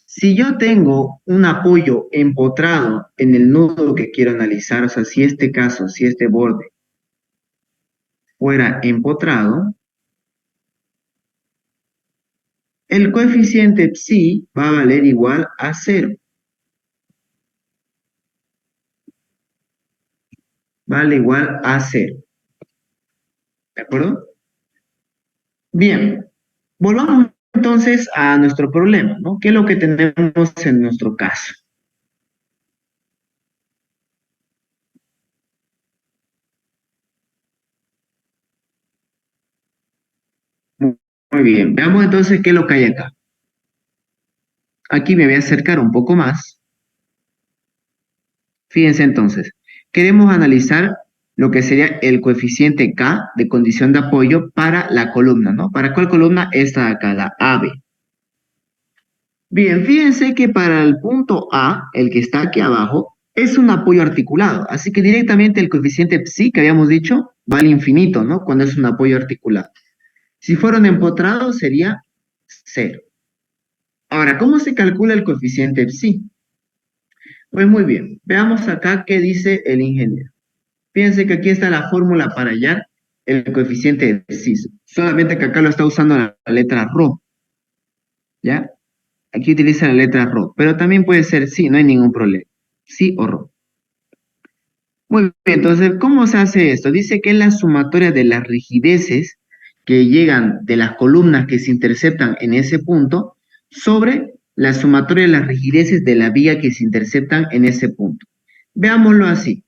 si yo tengo un apoyo empotrado en el nudo que quiero analizar, o sea, si este caso, si este borde fuera empotrado, el coeficiente psi va a valer igual a 0. Vale igual a 0. ¿De acuerdo? Bien, volvamos entonces a nuestro problema, ¿no? ¿Qué es lo que tenemos en nuestro caso? Muy bien, veamos entonces qué es lo que hay acá. Aquí me voy a acercar un poco más. Fíjense entonces, queremos analizar lo que sería el coeficiente K de condición de apoyo para la columna, ¿no? ¿Para cuál columna? Esta de acá, la AB. Bien, fíjense que para el punto A, el que está aquí abajo, es un apoyo articulado, así que directamente el coeficiente psi que habíamos dicho vale infinito, ¿no? Cuando es un apoyo articulado. Si fueron empotrados sería 0. Ahora, ¿cómo se calcula el coeficiente psi? Pues muy bien, veamos acá qué dice el ingeniero. Fíjense que aquí está la fórmula para hallar el coeficiente de cis. Solamente que acá lo está usando la letra ρ, ¿ya? Aquí utiliza la letra ρ, pero también puede ser sí, no hay ningún problema. Sí o ρ. Muy bien, entonces, ¿cómo se hace esto? Dice que es la sumatoria de las rigideces que llegan de las columnas que se interceptan en ese punto sobre la sumatoria de las rigideces de la viga que se interceptan en ese punto. Veámoslo así.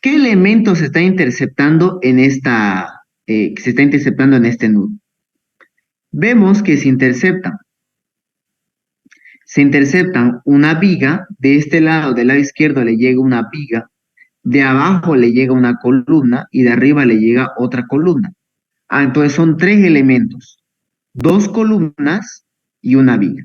¿Qué elementos se está interceptando en que se está interceptando en este nudo? Vemos que se interceptan una viga, de este lado, del lado izquierdo le llega una viga, de abajo le llega una columna y de arriba le llega otra columna. Ah, entonces son tres elementos, dos columnas y una viga.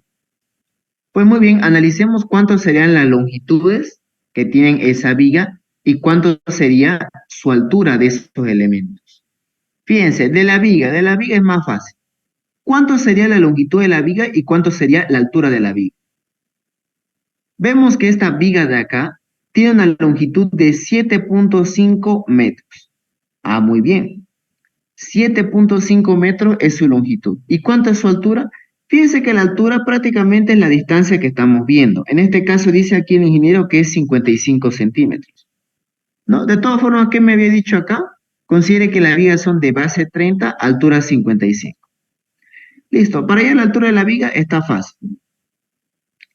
Pues muy bien, analicemos cuántas serían las longitudes que tienen esa viga y cuánto sería su altura de estos elementos. Fíjense, de la viga es más fácil. ¿Cuánto sería la longitud de la viga y cuánto sería la altura de la viga? Vemos que esta viga de acá tiene una longitud de 7.5 metros. Ah, muy bien. 7.5 metros es su longitud. ¿Y cuánto es su altura? Fíjense que la altura prácticamente es la distancia que estamos viendo. En este caso dice aquí el ingeniero que es 55 centímetros. ¿No? De todas formas, ¿qué me había dicho acá? Considere que las vigas son de base 30, altura 55. Listo, para hallar la altura de la viga está fácil.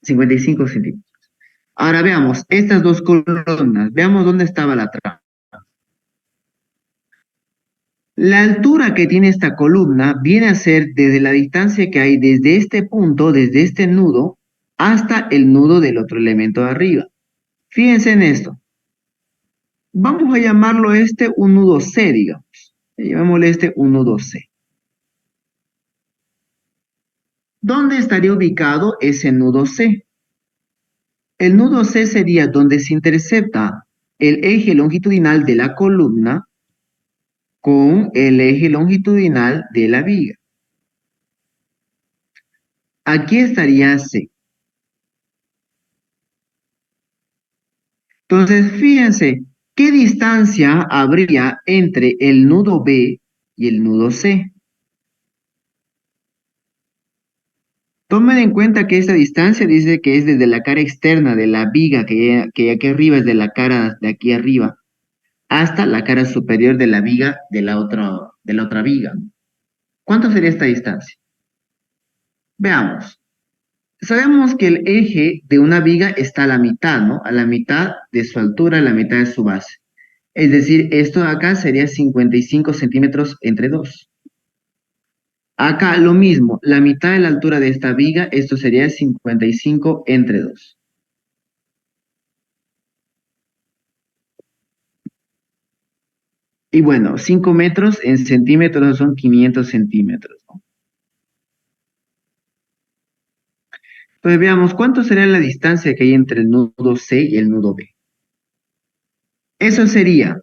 55 centímetros. Ahora veamos estas dos columnas. Veamos dónde estaba la trama. La altura que tiene esta columna viene a ser desde la distancia que hay desde este punto, desde este nudo, hasta el nudo del otro elemento de arriba. Fíjense en esto. Vamos a llamarlo este un nudo C, digamos. Llamémosle este un nudo C. ¿Dónde estaría ubicado ese nudo C? El nudo C sería donde se intercepta el eje longitudinal de la columna con el eje longitudinal de la viga. Aquí estaría C. Entonces, fíjense, ¿qué distancia habría entre el nudo B y el nudo C? Tomen en cuenta que esta distancia dice que es desde la cara externa de la viga, que aquí arriba es de la cara de aquí arriba, hasta la cara superior de la viga de la otra viga. ¿Cuánto sería esta distancia? Veamos. Sabemos que el eje de una viga está a la mitad, ¿no? A la mitad de su altura, a la mitad de su base. Es decir, esto de acá sería 55 centímetros entre dos. Acá lo mismo, la mitad de la altura de esta viga, esto sería 55 entre 2. Y bueno, 5 metros en centímetros son 500 centímetros, ¿no? Entonces veamos, ¿cuánto sería la distancia que hay entre el nudo C y el nudo B? Eso sería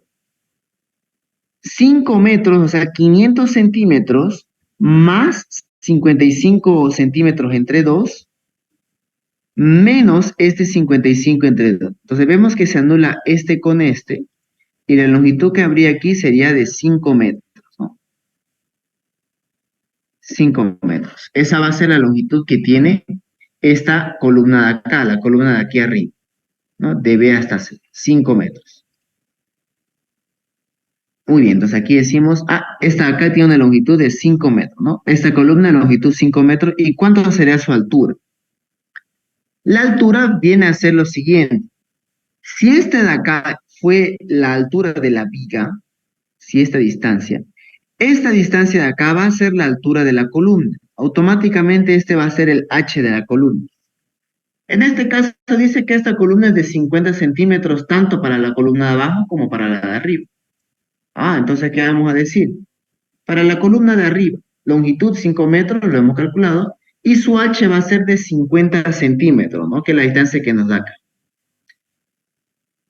5 metros, o sea, 500 centímetros más 55 centímetros entre 2 menos este 55 entre 2. Entonces vemos que se anula este con este y la longitud que habría aquí sería de 5 metros, ¿no? 5 metros. Esa va a ser la longitud que tiene esta columna de acá, la columna de aquí arriba, ¿no? De B hasta C, 5 metros. Muy bien, entonces aquí decimos, esta acá tiene una longitud de 5 metros, ¿no? Esta columna de longitud 5 metros, ¿y cuánto sería su altura? La altura viene a ser lo siguiente. Si esta de acá fue la altura de la viga, si esta distancia de acá va a ser la altura de la columna. Automáticamente este va a ser el H de la columna. En este caso dice que esta columna es de 50 centímetros tanto para la columna de abajo como para la de arriba. Entonces, ¿qué vamos a decir? Para la columna de arriba, longitud 5 metros, lo hemos calculado, y su H va a ser de 50 centímetros, ¿no? Que es la distancia que nos da acá.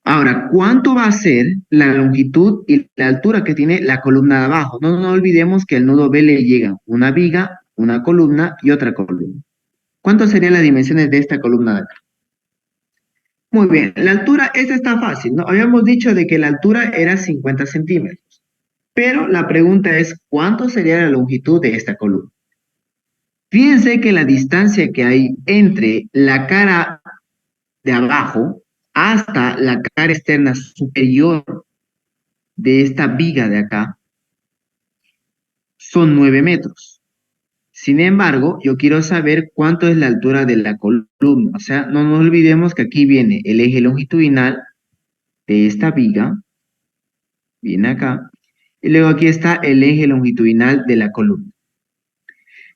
Ahora, ¿cuánto va a ser la longitud y la altura que tiene la columna de abajo? No olvidemos que al nudo B le llega una viga, una columna y otra columna. ¿Cuántas serían las dimensiones de esta columna de acá? Muy bien, la altura, esta está fácil, ¿no? Habíamos dicho de que la altura era 50 centímetros, pero la pregunta es, ¿cuánto sería la longitud de esta columna? Fíjense que la distancia que hay entre la cara de abajo hasta la cara externa superior de esta viga de acá son 9 metros. Sin embargo, yo quiero saber cuánto es la altura de la columna. O sea, no nos olvidemos que aquí viene el eje longitudinal de esta viga, viene acá, y luego aquí está el eje longitudinal de la columna.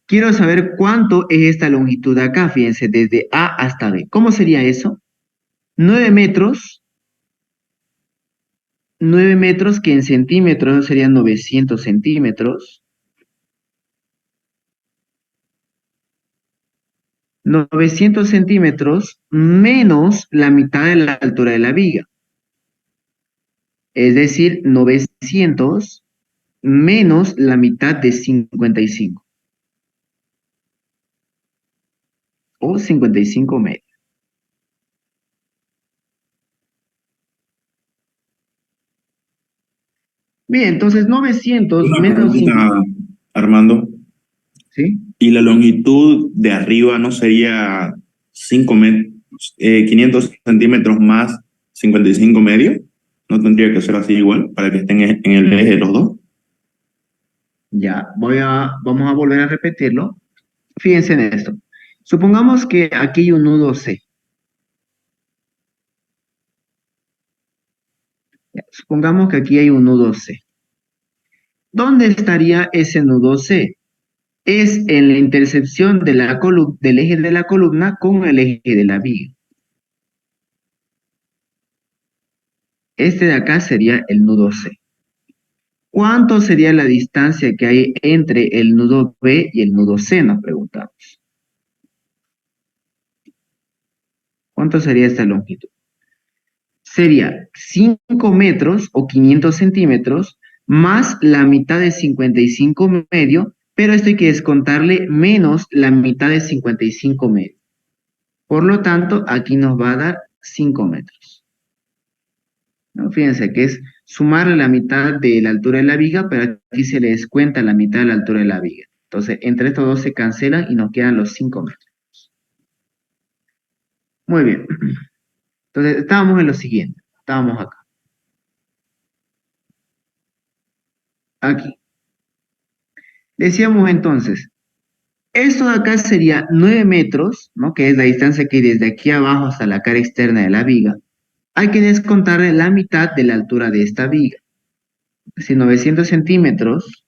Quiero saber cuánto es esta longitud acá, fíjense, desde A hasta B. ¿Cómo sería eso? 9 metros, 9 metros que en centímetros serían 900 centímetros. 900 centímetros menos la mitad de la altura de la viga. Es decir, 900 menos la mitad de 55. O 55 metros. Bien, entonces 900 Una menos pregunta, 5, Armando. ¿sí? ¿Y la longitud de arriba no sería 500 centímetros más 55 medio? ¿No tendría que ser así igual para que estén en el eje de los dos? Ya, vamos a volver a repetirlo. Fíjense en esto. Supongamos que aquí hay un nudo C. Ya, supongamos que aquí hay un nudo C. ¿Dónde estaría ese nudo C? Es en la intersección de del eje de la columna con el eje de la viga. Este de acá sería el nudo C. ¿Cuánto sería la distancia que hay entre el nudo B y el nudo C? Nos preguntamos. ¿Cuánto sería esta longitud? Sería 5 metros o 500 centímetros más la mitad de 55 medio, pero esto hay que descontarle menos la mitad de 55 medio. Por lo tanto, aquí nos va a dar 5 metros. ¿No? Fíjense que es sumarle la mitad de la altura de la viga, pero aquí se le descuenta la mitad de la altura de la viga. Entonces, entre estos dos se cancelan y nos quedan los 5 metros. Muy bien. Entonces, estábamos en lo siguiente. Estábamos acá. Aquí. Decíamos entonces, esto de acá sería 9 metros, ¿no? Que es la distancia que hay desde aquí abajo hasta la cara externa de la viga. Hay que descontarle la mitad de la altura de esta viga. Si 900 centímetros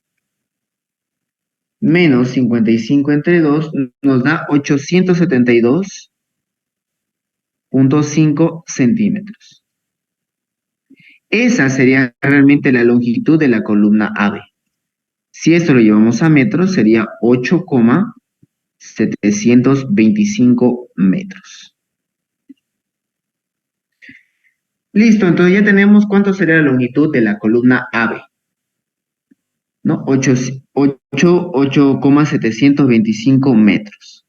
menos 55 entre 2 nos da 872,5 centímetros. Esa sería realmente la longitud de la columna AB. Si esto lo llevamos a metros, sería 8,725 metros. Listo, entonces ya tenemos cuánto sería la longitud de la columna AB. ¿No? 8,725 metros.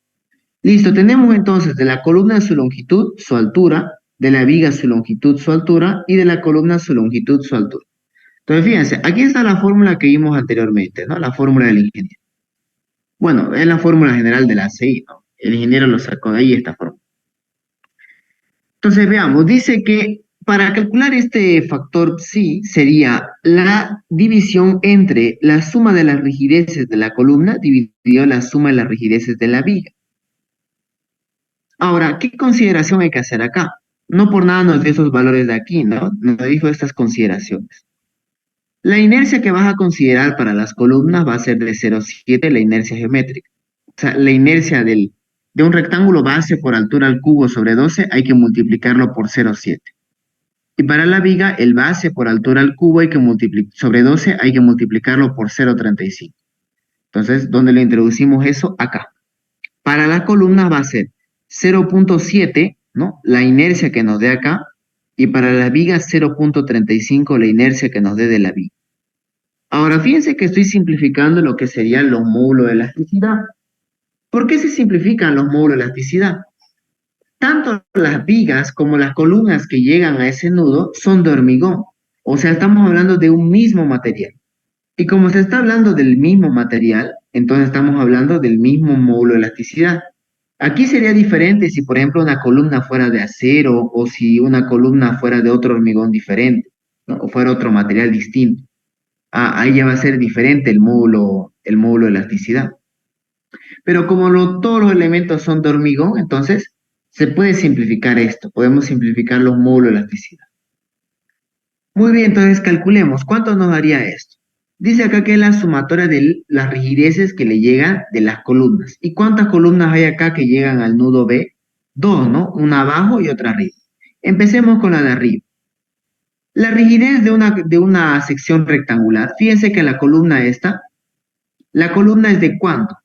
Listo, tenemos entonces de la columna su longitud, su altura, de la viga su longitud, su altura, y de la columna su longitud, su altura. Entonces, fíjense, aquí está la fórmula que vimos anteriormente, ¿no? La fórmula del ingeniero. Bueno, es la fórmula general de la ACI, ¿no? El ingeniero lo sacó de ahí esta fórmula. Entonces, veamos, dice que para calcular este factor psi sería la división entre la suma de las rigideces de la columna dividido la suma de las rigideces de la viga. Ahora, ¿qué consideración hay que hacer acá? No por nada nos dio esos valores de aquí, ¿no? Nos dijo estas consideraciones. La inercia que vas a considerar para las columnas va a ser de 0,7, la inercia geométrica. O sea, la inercia de un rectángulo base por altura al cubo sobre 12 hay que multiplicarlo por 0,7. Y para la viga, el base por altura al cubo hay que sobre 12 hay que multiplicarlo por 0,35. Entonces, ¿dónde le introducimos eso? Acá. Para la columna va a ser 0,7, ¿no? La inercia que nos dé acá. Y para la viga 0,35 la inercia que nos dé de la viga. Ahora, fíjense que estoy simplificando lo que serían los módulos de elasticidad. ¿Por qué se simplifican los módulos de elasticidad? Tanto las vigas como las columnas que llegan a ese nudo son de hormigón. O sea, estamos hablando de un mismo material. Y como se está hablando del mismo material, entonces estamos hablando del mismo módulo de elasticidad. Aquí sería diferente si, por ejemplo, una columna fuera de acero o si una columna fuera de otro hormigón diferente, ¿no? O fuera otro material distinto. Ahí ya va a ser diferente el módulo de elasticidad. Pero como todos los elementos son de hormigón, entonces se puede simplificar esto. Podemos simplificar los módulos de elasticidad. Muy bien, entonces calculemos. ¿Cuánto nos daría esto? Dice acá que es la sumatoria de las rigideces que le llegan de las columnas. ¿Y cuántas columnas hay acá que llegan al nudo B? Dos, ¿no? Una abajo y otra arriba. Empecemos con la de arriba. La rigidez de una sección rectangular. Fíjense que la columna esta, la columna es de cuánto,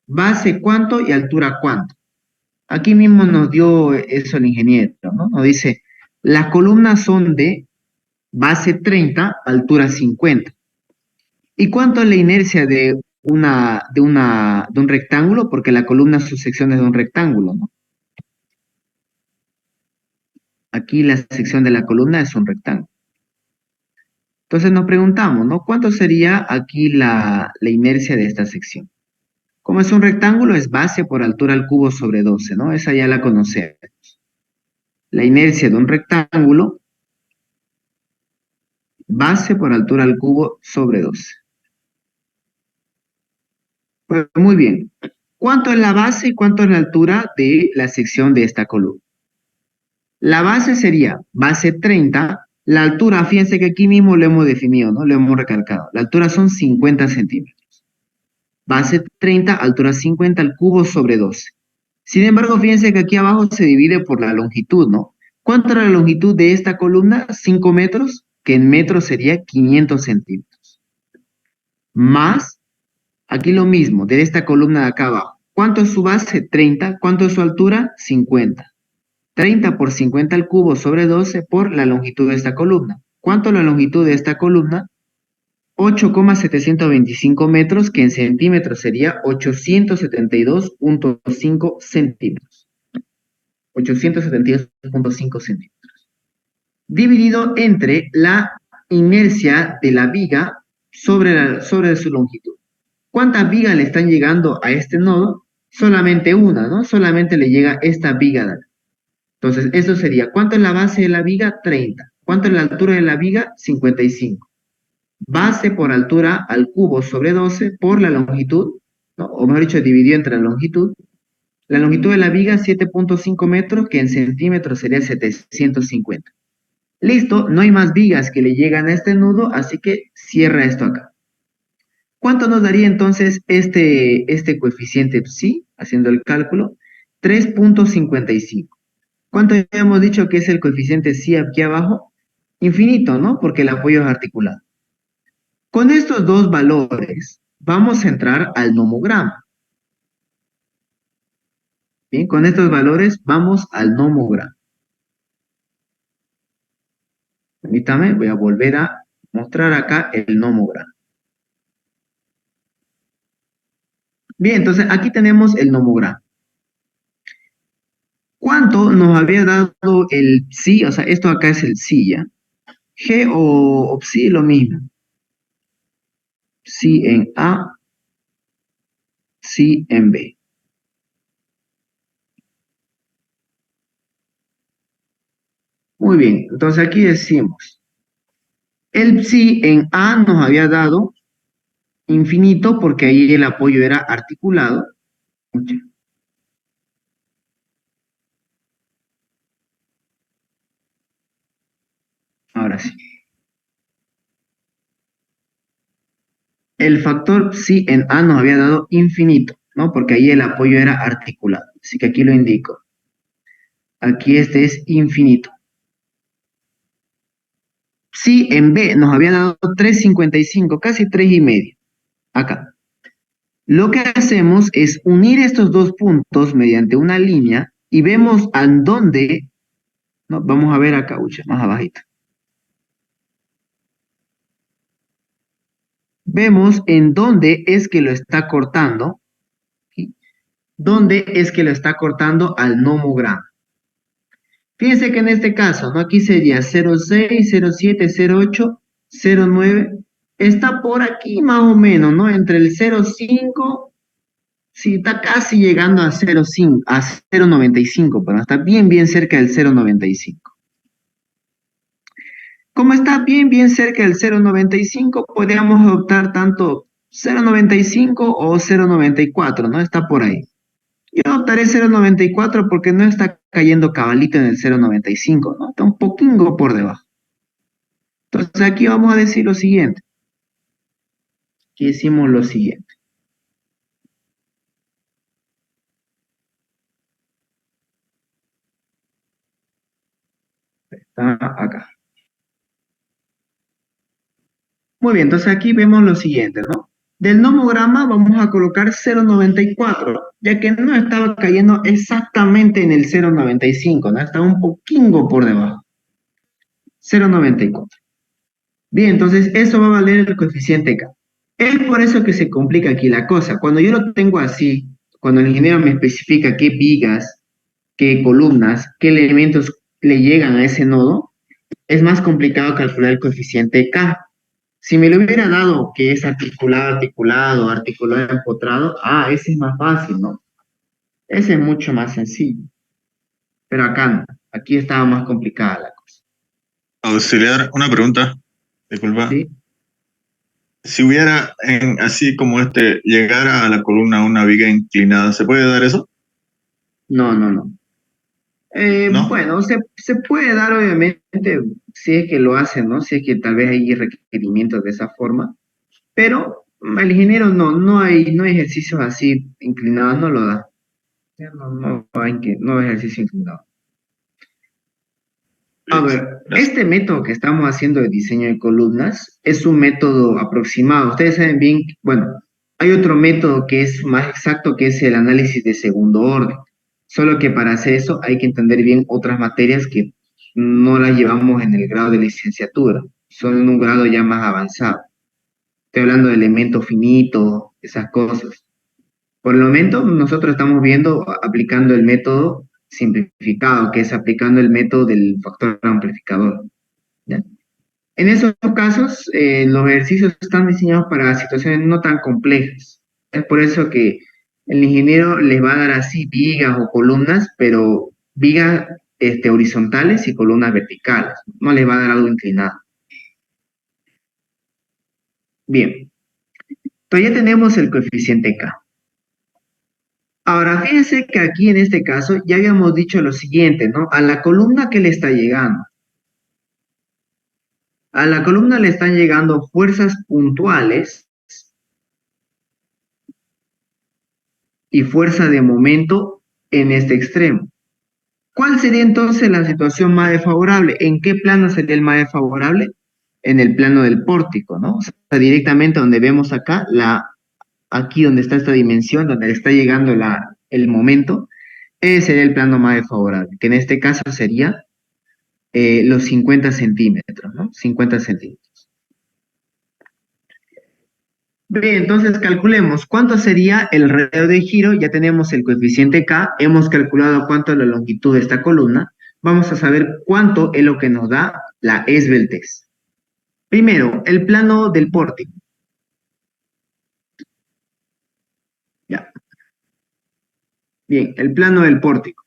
base cuánto y altura cuánto. Aquí mismo nos dio eso el ingeniero, ¿no? Nos dice, las columnas son de base 30, altura 50. ¿Y cuánto es la inercia de un rectángulo? Porque la columna su sección es de un rectángulo, ¿no? Aquí la sección de la columna es un rectángulo. Entonces nos preguntamos, ¿no? ¿Cuánto sería aquí la inercia de esta sección? Como es un rectángulo, es base por altura al cubo sobre 12, ¿no? Esa ya la conocemos. La inercia de un rectángulo, base por altura al cubo sobre 12. Pues muy bien. ¿Cuánto es la base y cuánto es la altura de la sección de esta columna? La base sería base 30, la altura, fíjense que aquí mismo lo hemos definido, ¿no? Lo hemos recalcado. La altura son 50 centímetros. Base 30, altura 50 al cubo sobre 12. Sin embargo, fíjense que aquí abajo se divide por la longitud, ¿no? ¿Cuánto era la longitud de esta columna? 5 metros, que en metros sería 500 centímetros. Más, aquí lo mismo, de esta columna de acá abajo. ¿Cuánto es su base? 30. ¿Cuánto es su altura? 50. 30 por 50 al cubo sobre 12 por la longitud de esta columna. ¿Cuánto es la longitud de esta columna? 8,725 metros, que en centímetros sería 872,5 centímetros. 872,5 centímetros. Dividido entre la inercia de la viga sobre su longitud. ¿Cuántas vigas le están llegando a este nodo? Solamente una, ¿no? Solamente le llega esta viga de acá. Entonces, eso sería, ¿cuánto es la base de la viga? 30. ¿Cuánto es la altura de la viga? 55. Base por altura al cubo sobre 12 por la longitud, ¿no? O mejor dicho, dividido entre la longitud. La longitud de la viga, 7,5 metros, que en centímetros sería 750. Listo, no hay más vigas que le llegan a este nudo, así que cierra esto acá. ¿Cuánto nos daría entonces este coeficiente psi, haciendo el cálculo? 3,55. ¿Cuánto habíamos dicho que es el coeficiente psi aquí abajo? Infinito, ¿no? Porque el apoyo es articulado. Con estos dos valores vamos a entrar al nomograma. Bien, con estos valores vamos al nomograma. Permítame, voy a volver a mostrar acá el nomograma. Bien, entonces aquí tenemos el nomograma. ¿Cuánto nos había dado el psi? O sea, esto acá es el psi, ¿ya? G o psi, lo mismo. Psi en A, psi en B. Muy bien, entonces aquí decimos, el psi en A nos había dado infinito porque ahí el apoyo era articulado. Ahora sí. El factor psi en A nos había dado infinito, ¿no? Porque ahí el apoyo era articulado. Así que aquí lo indico. Aquí este es infinito. Psi en B nos había dado 3,55, casi 3,5. Acá. Lo que hacemos es unir estos dos puntos mediante una línea y vemos a dónde, ¿no? Vamos a ver acá, más abajito. Vemos en dónde es que lo está cortando, ¿sí? Dónde es que lo está cortando al nomograma. Fíjense que en este caso, ¿no? Aquí sería 0,6, 0,7, 0,8, 0,9. Está por aquí más o menos, ¿no? Entre el 0,5, sí, está casi llegando a 0,5, a 0,95, pero está bien, bien cerca del 0,95. Como está bien, bien cerca del 0,95, podríamos adoptar tanto 0,95 o 0,94, ¿no? Está por ahí. Yo adoptaré 0,94 porque no está cayendo cabalito en el 0,95, ¿no? Está un poquito por debajo. Entonces aquí vamos a decir lo siguiente. Aquí decimos lo siguiente. Está acá. Muy bien, entonces aquí vemos lo siguiente, ¿no? Del nomograma vamos a colocar 0,94, ya que no estaba cayendo exactamente en el 0,95, ¿no? Estaba un poquito por debajo. 0,94. Bien, entonces eso va a valer el coeficiente K. Es por eso que se complica aquí la cosa. Cuando yo lo tengo así, cuando el ingeniero me especifica qué vigas, qué columnas, qué elementos le llegan a ese nodo, es más complicado calcular el coeficiente K. Si me lo hubiera dado que es articulado, articulado, articulado, empotrado, ese es más fácil, ¿no? Ese es mucho más sencillo. Pero acá no. Aquí estaba más complicada la cosa. Auxiliar, una pregunta, disculpa. ¿Sí? Si hubiera, así como llegara a la columna una viga inclinada, ¿se puede dar eso? No, no, no. ¿No? Bueno, se puede dar obviamente si es que lo hacen, ¿no? Si es que tal vez hay requerimientos de esa forma, pero el ingeniero no hay ejercicios así inclinados, no lo da. Ya no hay ejercicio inclinado. A ver, Gracias. este método que estamos haciendo de diseño de columnas es un método aproximado. Ustedes saben bien, bueno, hay otro método que es más exacto, que es el análisis de segundo orden. Solo que para hacer eso hay que entender bien otras materias que no las llevamos en el grado de licenciatura, son en un grado ya más avanzado. Estoy hablando de elementos finitos, esas cosas. Por el momento, nosotros estamos viendo, aplicando el método simplificado, que es aplicando el método del factor amplificador. ¿Ya? En esos casos, los ejercicios están diseñados para situaciones no tan complejas. Es por eso que el ingeniero les va a dar así vigas o columnas, pero vigas horizontales y columnas verticales. No les va a dar algo inclinado. Bien, entonces ya tenemos el coeficiente K. Ahora, fíjense que aquí en este caso ya habíamos dicho lo siguiente, ¿no? A la columna que le está llegando. A la columna le están llegando fuerzas puntuales y fuerza de momento en este extremo. ¿Cuál sería entonces la situación más desfavorable? ¿En qué plano sería el más desfavorable? En el plano del pórtico, ¿no? O sea, directamente donde vemos acá, aquí donde está esta dimensión, donde le está llegando el momento, ese sería el plano más desfavorable, que en este caso sería los 50 centímetros, ¿no? 50 centímetros. Bien, entonces calculemos cuánto sería el radio de giro. Ya tenemos el coeficiente K, hemos calculado cuánto es la longitud de esta columna. Vamos a saber cuánto es lo que nos da la esbeltez. Primero, el plano del pórtico. Ya. Bien, el plano del pórtico.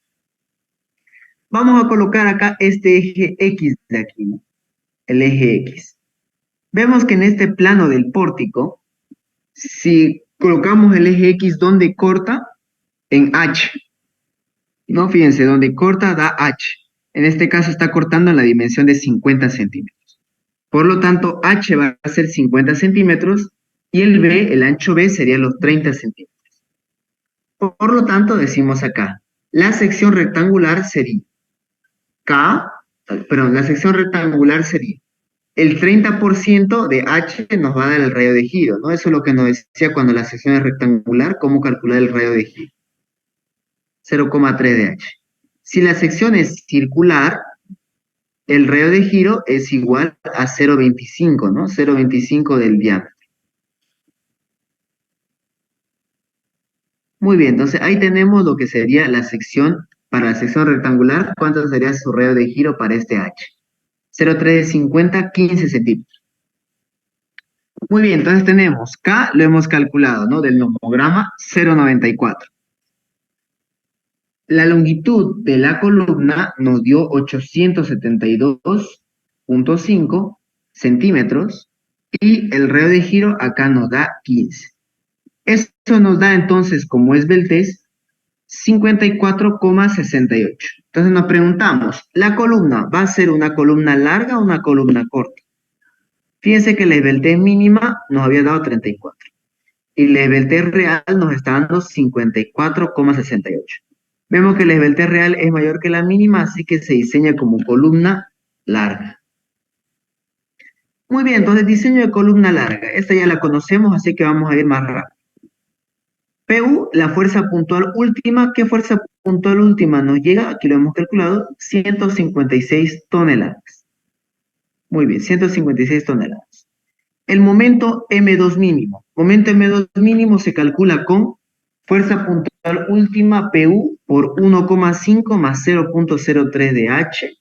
Vamos a colocar acá este eje X de aquí, ¿no? El eje X. Vemos que en este plano del pórtico, si colocamos el eje X donde corta, en H, ¿no? Fíjense, donde corta da H. En este caso está cortando en la dimensión de 50 centímetros. Por lo tanto, H va a ser 50 centímetros y el B, el ancho B, sería los 30 centímetros. Por lo tanto, decimos acá, la sección rectangular sería la sección rectangular sería el 30% de H nos va a dar el radio de giro, ¿no? Eso es lo que nos decía cuando la sección es rectangular, cómo calcular el radio de giro. 0,3 de H. Si la sección es circular, el radio de giro es igual a 0,25, ¿no? 0,25 del diámetro. Muy bien, entonces ahí tenemos lo que sería la sección para la sección rectangular, ¿cuánto sería su radio de giro para este H? 0,350, 15 centímetros. Muy bien, entonces tenemos K, lo hemos calculado, ¿no? Del nomograma, 0,94. La longitud de la columna nos dio 872,5 centímetros y el radio de giro acá nos da 15. Esto nos da entonces, como es Beltés, 54,68. Entonces nos preguntamos, ¿la columna va a ser una columna larga o una columna corta? Fíjense que la esbeltez mínima nos había dado 34 y la esbeltez real nos está dando 54,68. Vemos que la esbeltez real es mayor que la mínima, así que se diseña como columna larga. Muy bien, entonces diseño de columna larga. Esta ya la conocemos, así que vamos a ir más rápido. PU, la fuerza puntual última. ¿Qué fuerza puntual última nos llega? Aquí lo hemos calculado, 156 toneladas. Muy bien, 156 toneladas. El momento M2 mínimo. Momento M2 mínimo se calcula con fuerza puntual última PU por 1,5 más 0,03 de H.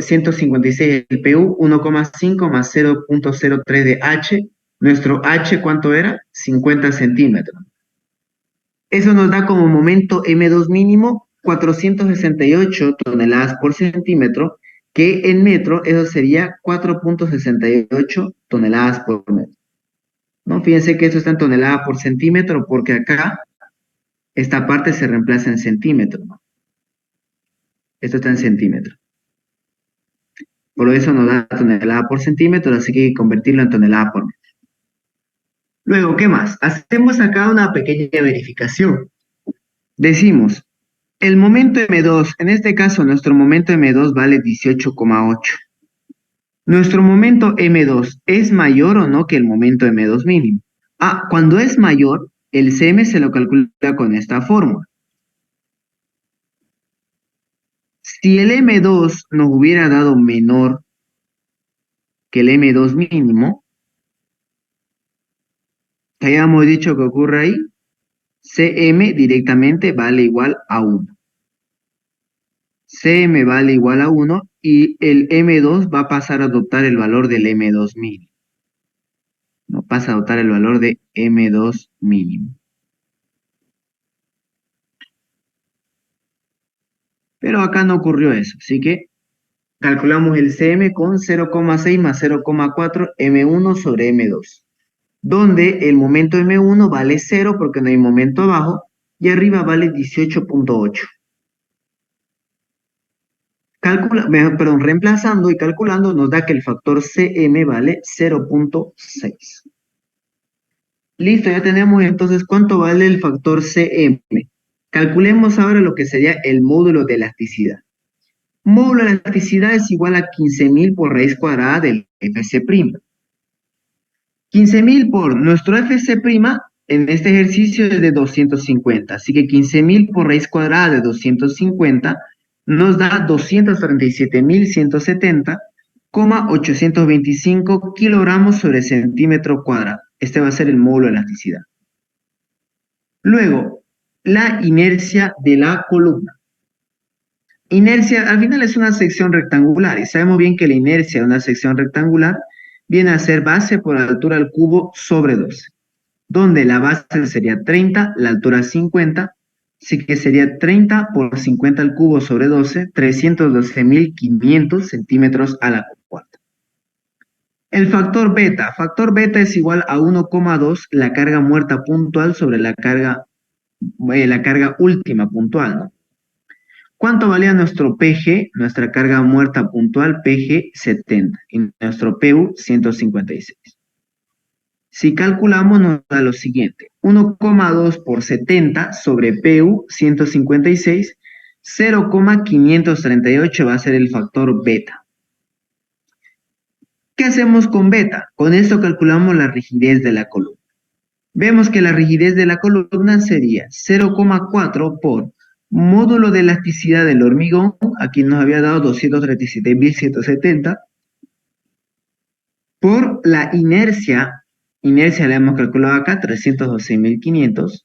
156 el PU, 1,5 más 0,03 de H. Nuestro H, ¿cuánto era? 50 centímetros. Eso nos da como momento M2 mínimo 468 toneladas por centímetro, que en metro eso sería 4,68 toneladas por metro. ¿No? Fíjense que esto está en tonelada por centímetro, porque acá esta parte se reemplaza en centímetro, ¿no? Esto está en centímetro. Por eso nos da tonelada por centímetro, así que hay que convertirlo en tonelada por metro. Luego, ¿qué más? Hacemos acá una pequeña verificación. Decimos, el momento M2, en este caso nuestro momento M2 vale 18,8. ¿Nuestro momento M2 es mayor o no que el momento M2 mínimo? Cuando es mayor, el CM se lo calcula con esta fórmula. Si el M2 nos hubiera dado menor que el M2 mínimo, que hayamos dicho que ocurre ahí, CM directamente vale igual a 1. CM vale igual a 1 y el M2 va a pasar a adoptar el valor del M2 mínimo. No pasa a adoptar el valor de M2 mínimo. Pero acá no ocurrió eso, así que calculamos el CM con 0,6 más 0,4 M1 sobre M2, donde el momento M1 vale 0 porque no hay momento abajo, y arriba vale 18,8. Reemplazando y calculando nos da que el factor CM vale 0,6. Listo, ya tenemos entonces cuánto vale el factor CM. Calculemos ahora lo que sería el módulo de elasticidad. Módulo de elasticidad es igual a 15.000 por raíz cuadrada del FC'. 15.000 por nuestro FC' en este ejercicio es de 250, así que 15.000 por raíz cuadrada de 250 nos da 237.170,825 kilogramos sobre centímetro cuadrado. Este va a ser el módulo de elasticidad. Luego, la inercia de la columna. Inercia, al final es una sección rectangular, y sabemos bien que la inercia de una sección rectangular viene a ser base por altura al cubo sobre 12, donde la base sería 30, la altura 50, así que sería 30 por 50 al cubo sobre 12, 312.500 centímetros a la cuarta. El factor beta es igual a 1,2 la carga muerta puntual sobre la carga última puntual, ¿no? ¿Cuánto valía nuestro PG, nuestra carga muerta puntual? PG 70 y nuestro PU 156. Si calculamos nos da lo siguiente, 1,2 por 70 sobre PU 156, 0,538 va a ser el factor beta. ¿Qué hacemos con beta? Con esto calculamos la rigidez de la columna. Vemos que la rigidez de la columna sería 0,4 por módulo de elasticidad del hormigón, aquí nos había dado 237.170, por la inercia la hemos calculado acá, 312.500,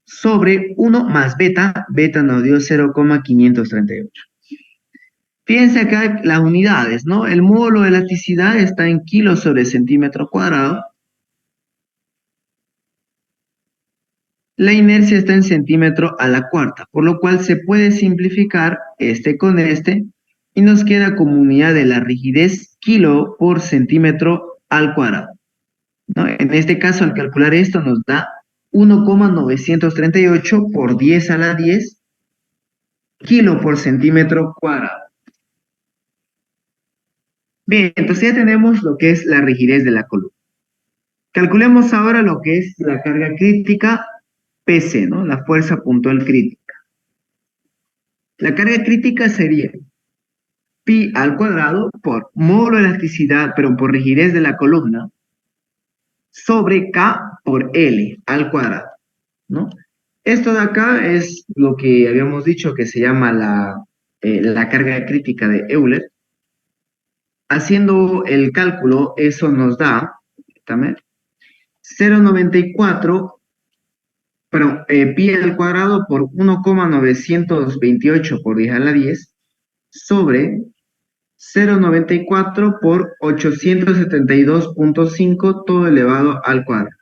sobre 1 más beta, beta nos dio 0,538. Fíjense acá las unidades, ¿no? El módulo de elasticidad está en kilos sobre centímetro cuadrado. La inercia está en centímetro a la cuarta, por lo cual se puede simplificar este con este y nos queda como unidad de la rigidez kilo por centímetro al cuadrado, ¿no? En este caso, al calcular esto, nos da 1,938 por 10 a la 10 kilo por centímetro cuadrado. Bien, entonces ya tenemos lo que es la rigidez de la columna. Calculemos ahora lo que es la carga crítica PC, ¿no? La fuerza puntual crítica. La carga crítica sería pi al cuadrado por módulo de elasticidad, pero por rigidez de la columna, sobre K por L al cuadrado, ¿no? Esto de acá es lo que habíamos dicho que se llama la carga crítica de Euler. Haciendo el cálculo, eso nos da, también, 0,94, perdón, pi al cuadrado por 1,928 por 10 a la 10 sobre 0,94 por 872,5 todo elevado al cuadrado.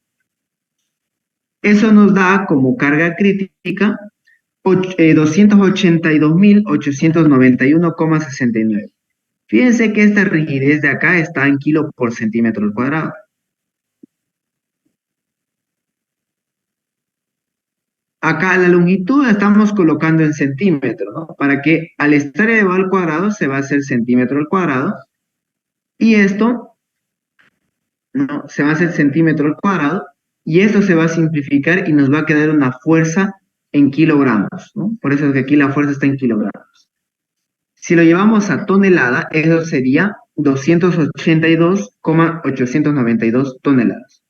Eso nos da como carga crítica 282.891,69. Fíjense que esta rigidez de acá está en kilo por centímetro al cuadrado. Acá la longitud la estamos colocando en centímetros, ¿no? Para que al estar elevado al cuadrado se va a hacer centímetro al cuadrado. Y esto, ¿no? Se va a hacer centímetro al cuadrado. Y esto se va a simplificar y nos va a quedar una fuerza en kilogramos, ¿no? Por eso es que aquí la fuerza está en kilogramos. Si lo llevamos a tonelada, eso sería 282,892 toneladas.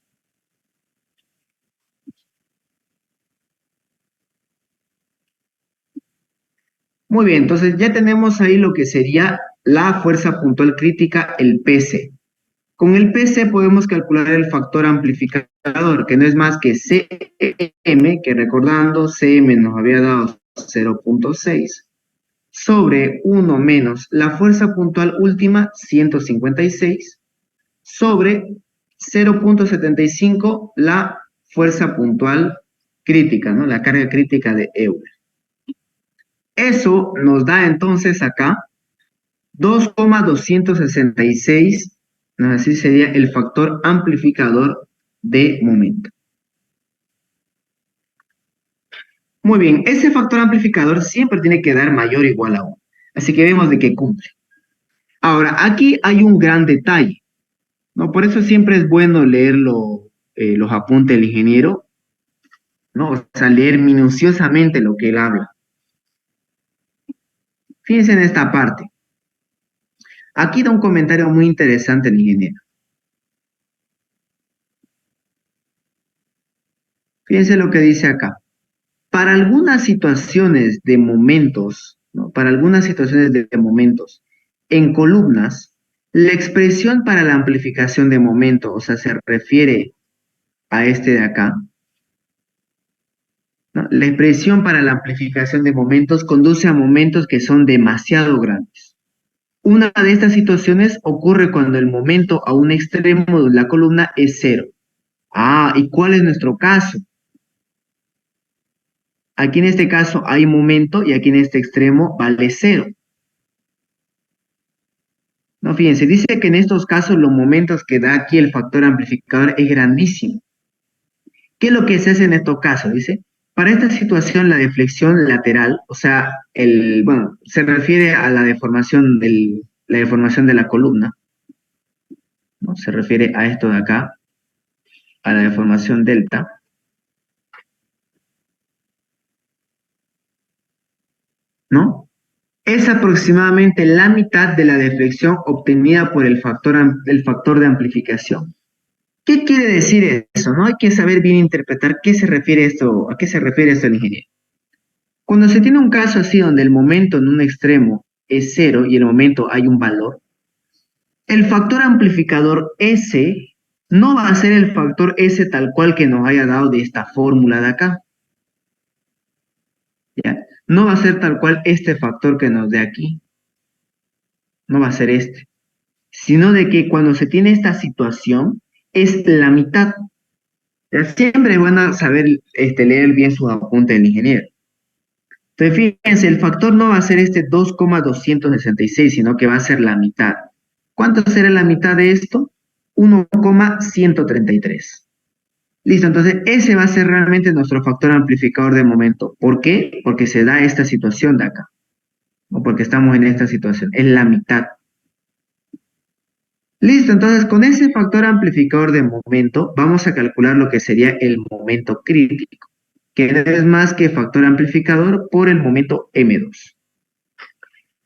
Muy bien, entonces ya tenemos ahí lo que sería la fuerza puntual crítica, el PC. Con el PC podemos calcular el factor amplificador, que no es más que CM, que recordando, CM nos había dado 0,6, sobre 1 menos la fuerza puntual última, 156, sobre 0,75 la fuerza puntual crítica, ¿no? La carga crítica de Euler. Eso nos da entonces acá 2,266, ¿no? Así sería el factor amplificador de momento. Muy bien, ese factor amplificador siempre tiene que dar mayor o igual a 1. Así que vemos de que cumple. Ahora, aquí hay un gran detalle, ¿no? Por eso siempre es bueno leer los apuntes del ingeniero, ¿no? O sea, leer minuciosamente lo que él habla. Fíjense en esta parte. Aquí da un comentario muy interesante el ingeniero. Fíjense lo que dice acá. Para algunas situaciones de momentos, ¿no? Para algunas situaciones de momentos en columnas, la expresión para la amplificación de momento, o sea, se refiere a este de acá, ¿no? La expresión para la amplificación de momentos conduce a momentos que son demasiado grandes. Una de estas situaciones ocurre cuando el momento a un extremo de la columna es cero. Ah, ¿y cuál es nuestro caso? Aquí en este caso hay momento y aquí en este extremo vale cero. No, fíjense, dice que en estos casos los momentos que da aquí el factor amplificador es grandísimo. ¿Qué es lo que se hace en estos casos? Dice, para esta situación la deflexión lateral, o sea, bueno, se refiere a la deformación de la columna, ¿no? Se refiere a esto de acá, a la deformación delta. ¿No? Es aproximadamente la mitad de la deflexión obtenida por el factor de amplificación. ¿Qué quiere decir eso? ¿No? Hay que saber bien interpretar qué se refiere esto, a qué se refiere esto el ingeniero. Cuando se tiene un caso así donde el momento en un extremo es cero y en el momento hay un valor, el factor amplificador S no va a ser el factor S tal cual que nos haya dado de esta fórmula de acá. no va a ser tal cual este factor que nos dé aquí, no va a ser este, sino de que cuando se tiene esta situación es la mitad. Siempre es bueno saber leer bien sus apuntes del ingeniero. Entonces, fíjense, el factor no va a ser este 2,266, sino que va a ser la mitad. ¿Cuánto será la mitad de esto? 1,133. Listo, entonces ese va a ser realmente nuestro factor amplificador de momento. ¿Por qué? Porque se da esta situación de acá, o porque estamos en esta situación, es la mitad. Listo, entonces con ese factor amplificador de momento vamos a calcular lo que sería el momento crítico, que no es más que factor amplificador por el momento M2.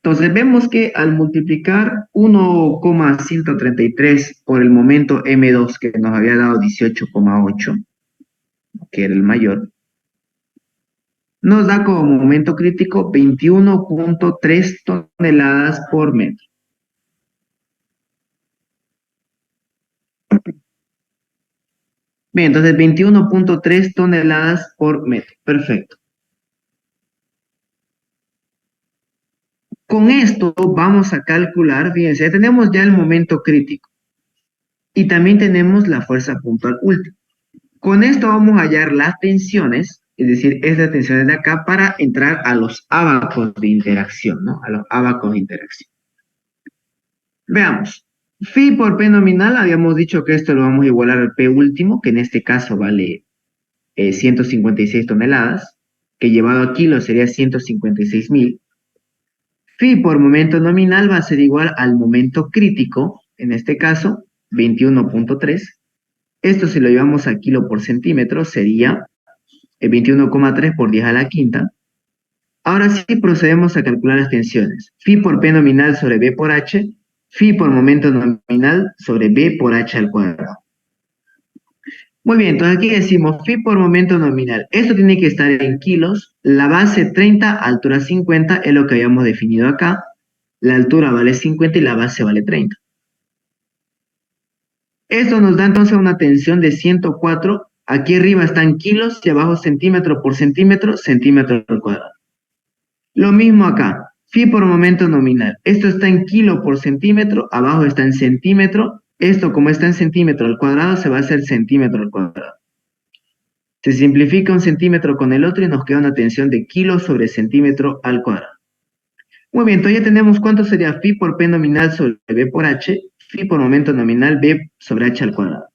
Entonces vemos que al multiplicar 1,133 por el momento M2 que nos había dado 18,8, que era el mayor, nos da como momento crítico 21,3 toneladas por metro. Bien, entonces 21,3 toneladas por metro. Perfecto. Con esto vamos a calcular, fíjense, ya tenemos ya el momento crítico y también tenemos la fuerza puntual última. Con esto vamos a hallar las tensiones, es decir, estas tensiones de acá para entrar a los ábacos de interacción, ¿no? A los ábacos de interacción. Veamos. Phi por P nominal, habíamos dicho que esto lo vamos a igualar al P último, que en este caso vale 156 toneladas, que llevado a kilos sería 156.000. Phi por momento nominal va a ser igual al momento crítico, en este caso 21,3. Esto si lo llevamos a kilo por centímetro sería 21,3 por 10 a la quinta. Ahora sí procedemos a calcular las tensiones. Phi por P nominal sobre B por H, Phi por momento nominal sobre B por H al cuadrado. Muy bien, entonces aquí decimos Phi por momento nominal. Esto tiene que estar en kilos. La base 30, altura 50 es lo que habíamos definido acá. La altura vale 50 y la base vale 30. Esto nos da entonces una tensión de 104. Aquí arriba están kilos y abajo centímetro por centímetro, centímetro al cuadrado. Lo mismo acá. Phi por momento nominal. Esto está en kilo por centímetro, abajo está en centímetro. Esto, como está en centímetro al cuadrado, se va a hacer centímetro al cuadrado. Se simplifica un centímetro con el otro y nos queda una tensión de kilo sobre centímetro al cuadrado. Muy bien, entonces ya tenemos cuánto sería phi por P nominal sobre B por H, phi por momento nominal B sobre H al cuadrado.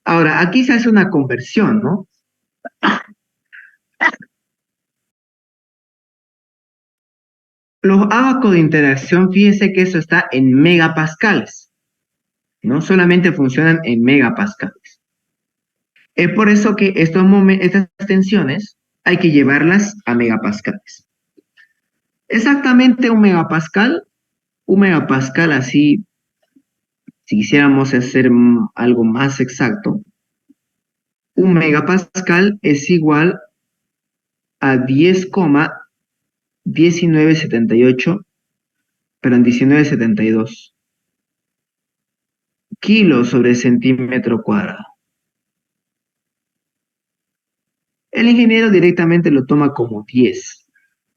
Ahora, aquí se hace una conversión, ¿no? Los ábacos de interacción, fíjense que eso está en megapascales. No solamente funcionan en megapascales. Es por eso que estas tensiones hay que llevarlas a megapascales. Exactamente un megapascal así, si quisiéramos hacer algo más exacto, un megapascal es igual a 10,1978, perdón, 1972 kilos sobre centímetro cuadrado. El ingeniero directamente lo toma como 10.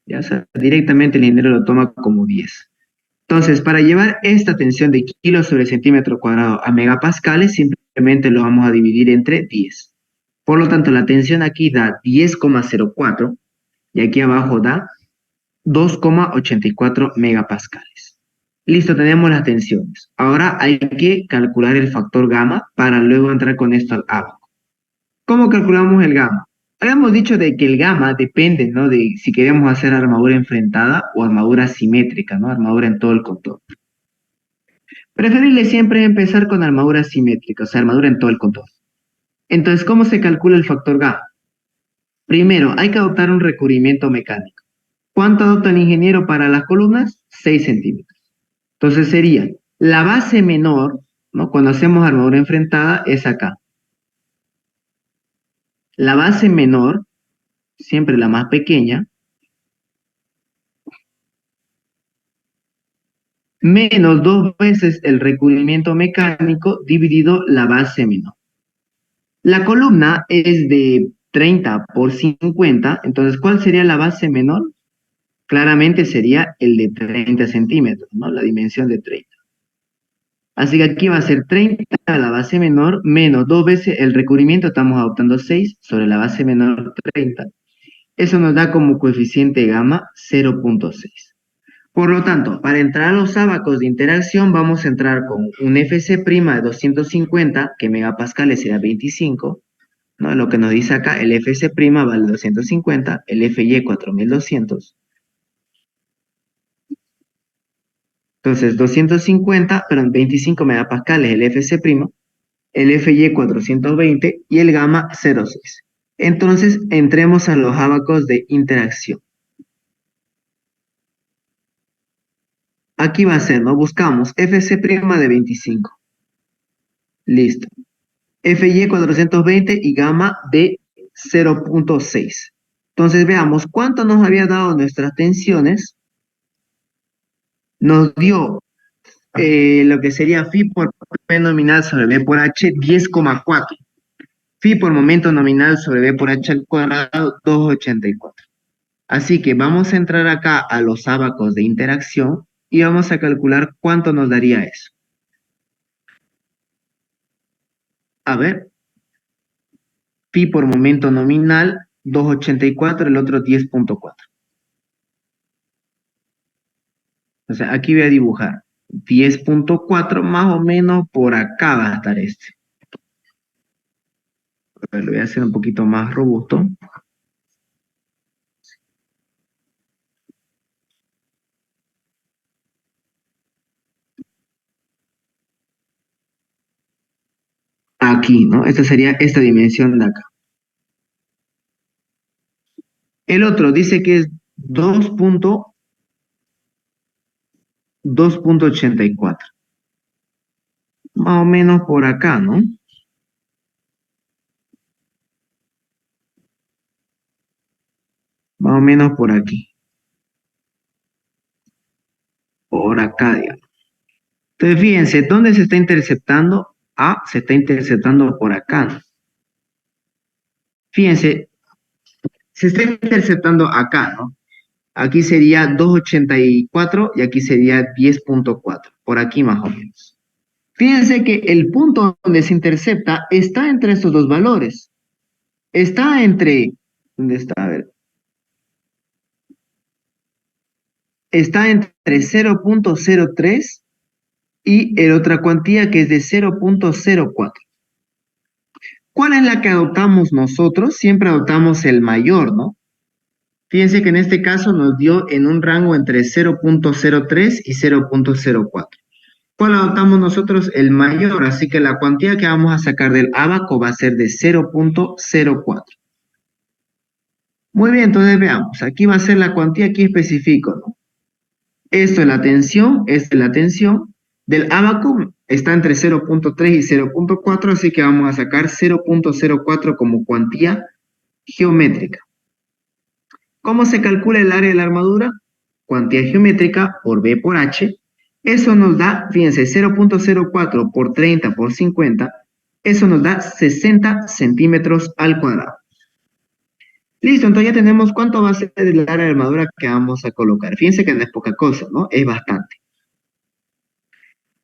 Ya, o sea, directamente el ingeniero lo toma como 10. Entonces, para llevar esta tensión de kilos sobre centímetro cuadrado a megapascales, simplemente lo vamos a dividir entre 10. Por lo tanto, la tensión aquí da 10,04 y aquí abajo da 2,84 megapascales. Listo, tenemos las tensiones. Ahora hay que calcular el factor gamma para luego entrar con esto al ábaco. ¿Cómo calculamos el gamma? Habíamos dicho de que el gamma depende, ¿no? De si queremos hacer armadura enfrentada o armadura simétrica, ¿no? Armadura en todo el contorno. Preferible siempre es empezar con armadura simétrica, o sea, armadura en todo el contorno. Entonces, ¿cómo se calcula el factor gamma? Primero, hay que adoptar un recubrimiento mecánico. ¿Cuánto adopta el ingeniero para las columnas? 6 centímetros. Entonces sería la base menor, ¿no? Cuando hacemos armadura enfrentada es acá. La base menor, siempre la más pequeña, menos 2 veces el recubrimiento mecánico dividido la base menor. La columna es de 30 por 50, entonces ¿cuál sería la base menor? Claramente sería el de 30 centímetros, ¿no? La dimensión de 30. Así que aquí va a ser 30 a la base menor menos 2 veces el recubrimiento, estamos adoptando 6 sobre la base menor 30. Eso nos da como coeficiente gamma 0.6. Por lo tanto, para entrar a los ábacos de interacción vamos a entrar con un Fc' de 250, que megapascales será 25, ¿no? Lo que nos dice acá, el Fc' vale 250, el Fy 4200. Entonces, 250, perdón, 25 megapascales el Fc', el Fy 420 y el gamma 0.6. Entonces, entremos a los ábacos de interacción. Aquí va a ser, ¿no? Buscamos Fc' de 25. Listo. Fy 420 y gamma de 0.6. Entonces veamos cuánto nos había dado nuestras tensiones. Nos dio lo que sería phi por P nominal sobre B por H 10,4. Phi por momento nominal sobre B por H al cuadrado 2,84. Así que vamos a entrar acá a los ábacos de interacción y vamos a calcular cuánto nos daría eso. A ver, phi por momento nominal 2,84, el otro 10,4. O sea, aquí voy a dibujar 10,4, más o menos por acá va a estar este. A ver, lo voy a hacer un poquito más robusto. Aquí, ¿no? Esta sería esta dimensión de acá. El otro dice que es 2,84. Más o menos por acá, ¿no? Más o menos por aquí. Por acá, digamos. Entonces, fíjense, ¿dónde se está interceptando? Ah, se está interceptando por acá, ¿no? Fíjense, se está interceptando acá, ¿no? Aquí sería 2,84 y aquí sería 10,4. Por aquí más o menos. Fíjense que el punto donde se intercepta está entre estos dos valores. Está entre, ¿dónde está? A ver. Está entre 0.03 y la otra cuantía que es de 0.04. ¿Cuál es la que adoptamos nosotros? Siempre adoptamos el mayor, ¿no? Fíjense que en este caso nos dio en un rango entre 0.03 y 0.04. ¿Cuál adoptamos nosotros? El mayor, así que la cuantía que vamos a sacar del ábaco va a ser de 0.04. Muy bien, entonces veamos, aquí va a ser la cuantía, aquí especifico, ¿no? Esto es la tensión, esta es la tensión. Del ábaco está entre 0.3 y 0.4, así que vamos a sacar 0.04 como cuantía geométrica. ¿Cómo se calcula el área de la armadura? Cuantía geométrica por B por H. Eso nos da, fíjense, 0.04 por 30 por 50. Eso nos da 60 centímetros al cuadrado. Listo, entonces ya tenemos cuánto va a ser el área de armadura que vamos a colocar. Fíjense que no es poca cosa, ¿no? Es bastante.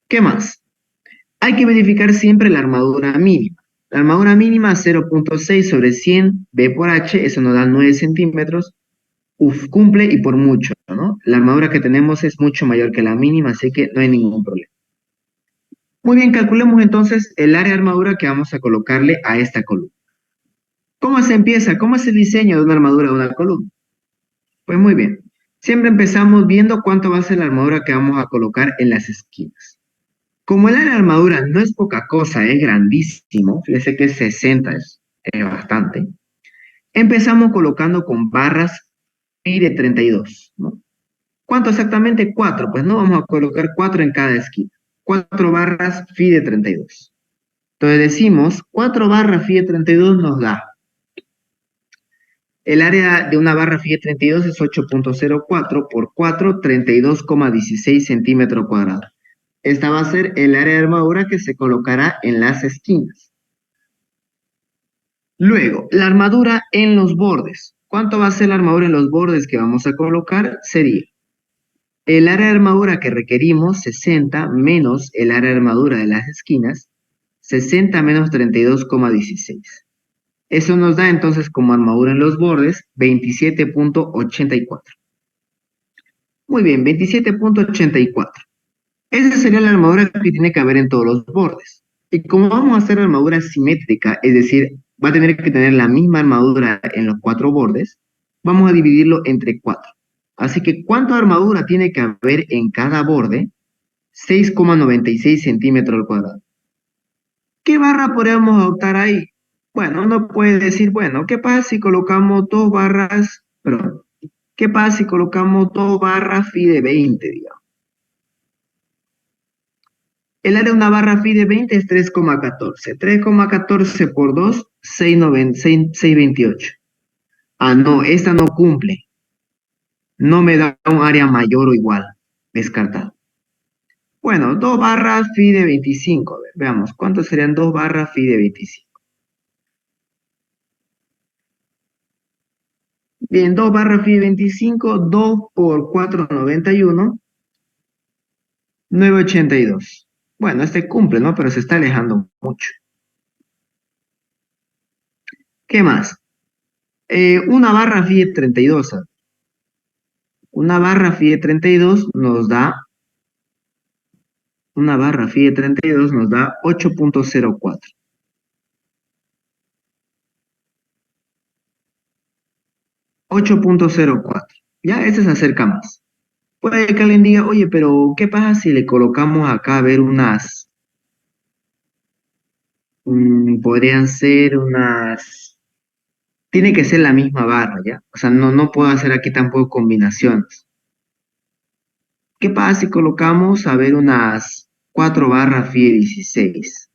¿Qué más? Hay que verificar siempre la armadura mínima. La armadura mínima 0.6 sobre 100 B por H, eso nos da 9 centímetros. Uf, cumple y por mucho, ¿no? La armadura que tenemos es mucho mayor que la mínima, así que no hay ningún problema. Muy bien, calculemos entonces el área de armadura que vamos a colocarle a esta columna. ¿Cómo se empieza? ¿Cómo es el diseño de una armadura de una columna? Pues muy bien. Siempre empezamos viendo cuánto va a ser la armadura que vamos a colocar en las esquinas. Como el área de armadura no es poca cosa, es grandísimo, fíjese que 60 es bastante. Empezamos colocando con barras phi de 32, ¿no? ¿Cuánto exactamente? 4, pues no, vamos a colocar 4 en cada esquina. 4 barras phi de 32. Entonces decimos, 4 barras phi de 32 nos da. El área de una barra phi de 32 es 8.04 por 4, 32,16 centímetros cuadrados. Esta va a ser el área de armadura que se colocará en las esquinas. Luego, la armadura en los bordes. ¿Cuánto va a ser la armadura en los bordes que vamos a colocar? Sería el área de armadura que requerimos, 60, menos el área de armadura de las esquinas, 60 menos 32,16. Eso nos da entonces como armadura en los bordes 27,84. Muy bien, 27,84. Esa sería la armadura que tiene que haber en todos los bordes. Y como vamos a hacer armadura simétrica, es decir, va a tener que tener la misma armadura en los 4 bordes, vamos a dividirlo entre 4. Así que, ¿cuánta armadura tiene que haber en cada borde? 6,96 centímetros al cuadrado. ¿Qué barra podríamos adoptar ahí? Bueno, uno puede decir, bueno, ¿qué pasa si colocamos ¿qué pasa si colocamos 2 barras phi de 20, digamos? El área de una barra phi de 20 es 3,14. 3,14 por 2, 6,28. Ah, no, esta no cumple. No me da un área mayor o igual. Descartado. Bueno, 2 barras phi de 25. A ver, veamos, ¿cuánto serían 2 barras phi de 25? Bien, 2 barras phi de 25, 2 por 4,91, 9,82. Bueno, este cumple, ¿no? Pero se está alejando mucho. ¿Qué más? Una barra phi de 32. Una barra phi de 32 nos da, 8,04. 8,04. Ya, este se acerca más. Puede que alguien diga, oye, pero ¿qué pasa si le colocamos acá, a ver, podrían ser tiene que ser la misma barra, ¿ya? O sea, no puedo hacer aquí tampoco combinaciones. ¿Qué pasa si colocamos, a ver, unas 4 barras phi de 16?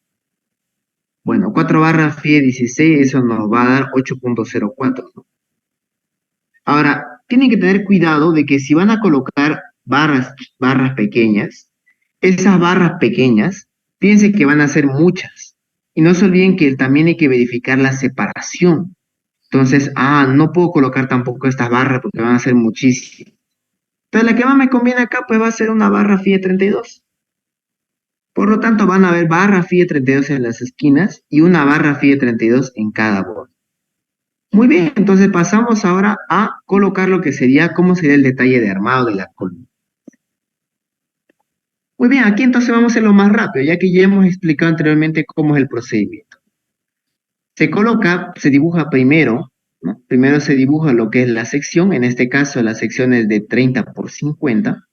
Bueno, 4 barras phi de 16, eso nos va a dar 8,04, ¿no? Ahora, tienen que tener cuidado de que si van a colocar barras pequeñas, esas barras pequeñas, piensen que van a ser muchas. Y no se olviden que también hay que verificar la separación. Entonces, no puedo colocar tampoco estas barras porque van a ser muchísimas. Entonces, la que más me conviene acá, pues va a ser una barra phi de 32. Por lo tanto, van a haber barra phi de 32 en las esquinas y una barra phi de 32 en cada borde. Muy bien, entonces pasamos ahora a colocar lo que sería, cómo sería el detalle de armado de la columna. Muy bien, aquí entonces vamos a hacerlo más rápido, ya que ya hemos explicado anteriormente cómo es el procedimiento. Se dibuja primero, ¿no? Primero se dibuja lo que es la sección, en este caso la sección es de 30 por 50.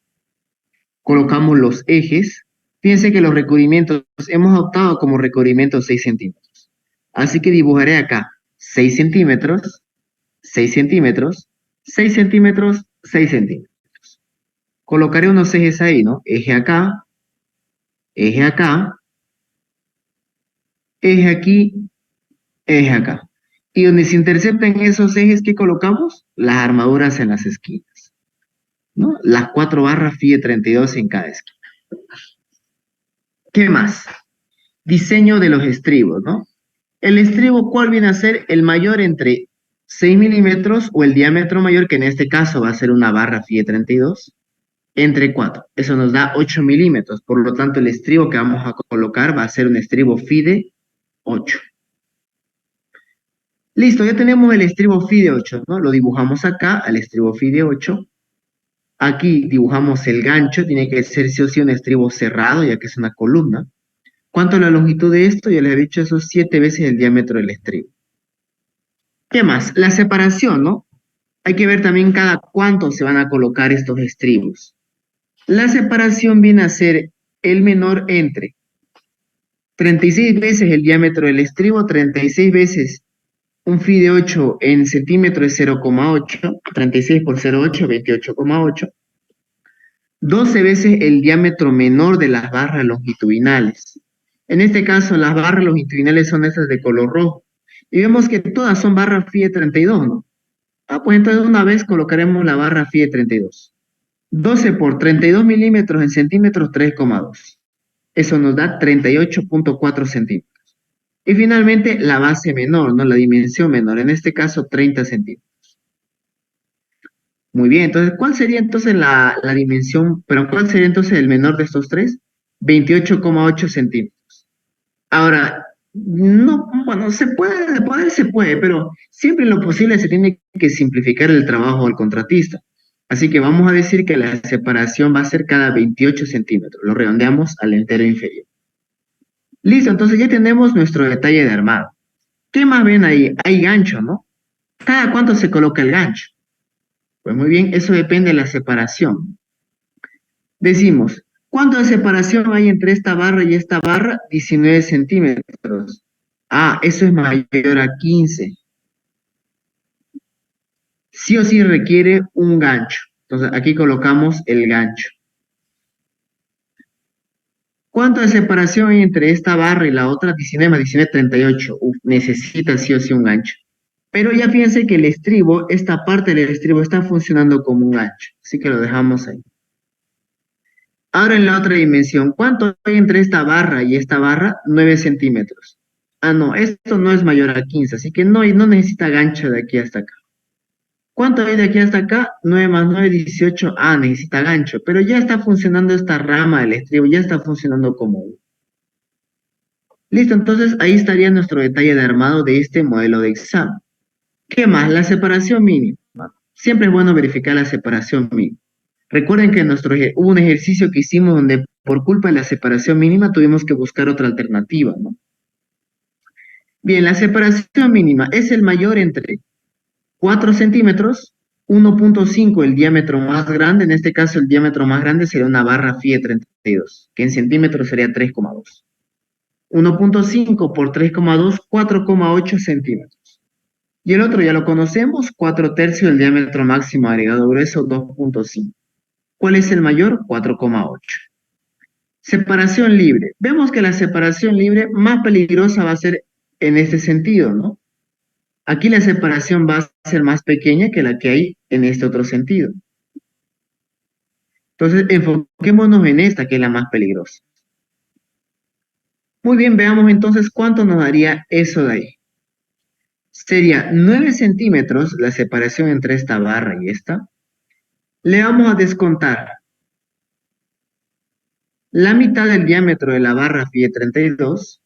Colocamos los ejes. Fíjense que los recubrimientos, hemos optado como recubrimiento 6 centímetros. Así que dibujaré acá 6 centímetros, 6 centímetros, 6 centímetros, 6 centímetros. Colocaré unos ejes ahí, ¿no? Eje acá, eje acá, eje aquí, eje acá. Y donde se interceptan esos ejes, ¿qué colocamos? Las armaduras en las esquinas, ¿no? Las 4 barras phi de 32 en cada esquina. ¿Qué más? Diseño de los estribos, ¿no? El estribo, ¿cuál viene a ser? El mayor entre 6 milímetros o el diámetro mayor, que en este caso va a ser una barra phi de 32, entre 4. Eso nos da 8 milímetros. Por lo tanto, el estribo que vamos a colocar va a ser un estribo phi de 8. Listo, ya tenemos el estribo phi de 8, ¿no? Lo dibujamos acá, al estribo phi de 8. Aquí dibujamos el gancho, tiene que ser sí o sí un estribo cerrado, ya que es una columna. ¿Cuánto es la longitud de esto? Ya les he dicho, eso es 7 veces el diámetro del estribo. ¿Qué más? La separación, ¿no? Hay que ver también cada cuánto se van a colocar estos estribos. La separación viene a ser el menor entre 36 veces el diámetro del estribo, 36 veces un phi de 8 en centímetros es 0,8, 36 por 0,8, 28,8. 12 veces el diámetro menor de las barras longitudinales. En este caso, las barras longitudinales son esas de color rojo. Y vemos que todas son barras phi de 32, ¿no? Pues entonces una vez colocaremos la barra phi de 32. 12 por 32 milímetros en centímetros, 3,2. Eso nos da 38,4 centímetros. Y finalmente la base menor, ¿no? La dimensión menor, en este caso 30 centímetros. Muy bien, entonces, ¿cuál sería entonces la dimensión, pero cuál sería entonces el menor de estos tres? 28,8 centímetros. Ahora, no, bueno, se puede, pero siempre en lo posible se tiene que simplificar el trabajo al contratista. Así que vamos a decir que la separación va a ser cada 28 centímetros. Lo redondeamos al entero inferior. Listo, entonces ya tenemos nuestro detalle de armado. ¿Qué más ven ahí? Hay gancho, ¿no? ¿Cada cuánto se coloca el gancho? Pues muy bien, eso depende de la separación. Decimos, ¿cuánto de separación hay entre esta barra y esta barra? 19 centímetros. Ah, eso es mayor a 15. Sí o sí requiere un gancho. Entonces aquí colocamos el gancho. ¿Cuánto de separación hay entre esta barra y la otra? 19 más 19, 38. Uf, necesita sí o sí un gancho. Pero ya fíjense que el estribo, esta parte del estribo está funcionando como un gancho. Así que lo dejamos ahí. Ahora en la otra dimensión, ¿cuánto hay entre esta barra y esta barra? 9 centímetros. Ah, no, esto no es mayor a 15, así que no necesita gancho de aquí hasta acá. ¿Cuánto hay de aquí hasta acá? 9 más 9, 18. Ah, necesita gancho, pero ya está funcionando esta rama del estribo, ya está funcionando como uno. Listo, entonces ahí estaría nuestro detalle de armado de este modelo de examen. ¿Qué más? La separación mínima. Siempre es bueno verificar la separación mínima. Recuerden que hubo un ejercicio que hicimos donde por culpa de la separación mínima tuvimos que buscar otra alternativa, ¿no? Bien, la separación mínima es el mayor entre 4 centímetros, 1,5 el diámetro más grande, en este caso el diámetro más grande sería una barra FIE 32, que en centímetros sería 3,2. 1,5 por 3,2, 4,8 centímetros. Y el otro ya lo conocemos, 4 tercios del diámetro máximo agregado grueso, 2,5. ¿Cuál es el mayor? 4,8. Separación libre. Vemos que la separación libre más peligrosa va a ser en este sentido, ¿no? Aquí la separación va a ser más pequeña que la que hay en este otro sentido. Entonces, enfoquémonos en esta, que es la más peligrosa. Muy bien, veamos entonces cuánto nos daría eso de ahí. Sería 9 centímetros la separación entre esta barra y esta. Le vamos a descontar la mitad del diámetro de la barra FIE 32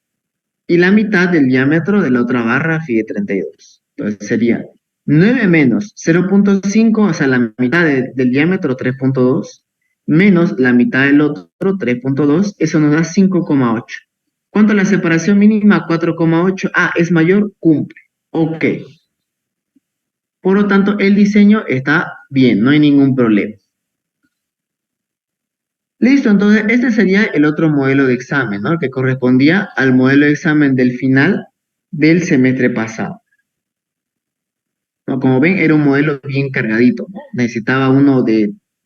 y la mitad del diámetro de la otra barra FIE 32. Entonces sería 9 menos 0,5, o sea, la mitad del diámetro 3,2, menos la mitad del otro 3,2, eso nos da 5,8. ¿Cuánto es la separación mínima? 4,8. Ah, es mayor, cumple. Ok. Por lo tanto, el diseño está bien, no hay ningún problema. Listo, entonces este sería el otro modelo de examen, ¿no? Que correspondía al modelo de examen del final del semestre pasado. ¿No? Como ven, era un modelo bien cargadito, ¿no? Necesitaba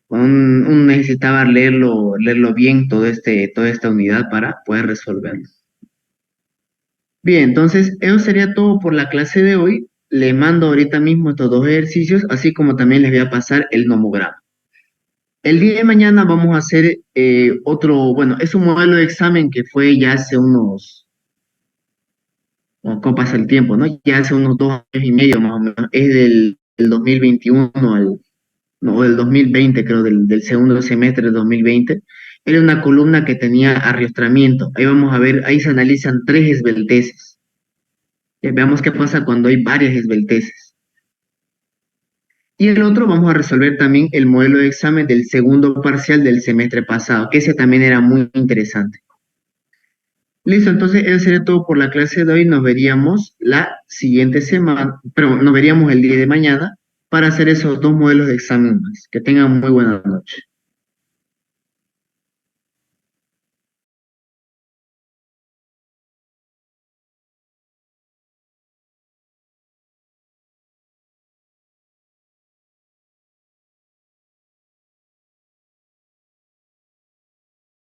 necesitaba leerlo bien toda esta unidad para poder resolverlo. Bien, entonces eso sería todo por la clase de hoy. Le mando ahorita mismo estos dos ejercicios, así como también les voy a pasar el nomograma. El día de mañana vamos a hacer otro, bueno, es un modelo de examen que fue ya hace ¿cómo pasa el tiempo, no? Ya hace unos 2 años y medio más o menos. Es del 2021 no, del 2020, creo, del segundo semestre del 2020. Era una columna que tenía arrastramiento. Ahí vamos a ver, ahí se analizan 3 esbelteces. Veamos qué pasa cuando hay varias esbelteces. Y el otro vamos a resolver también el modelo de examen del segundo parcial del semestre pasado, que ese también era muy interesante. Listo, entonces eso sería todo por la clase de hoy. Nos veríamos la siguiente semana, pero nos veríamos el día de mañana para hacer esos dos modelos de examen más. Que tengan muy buena noche.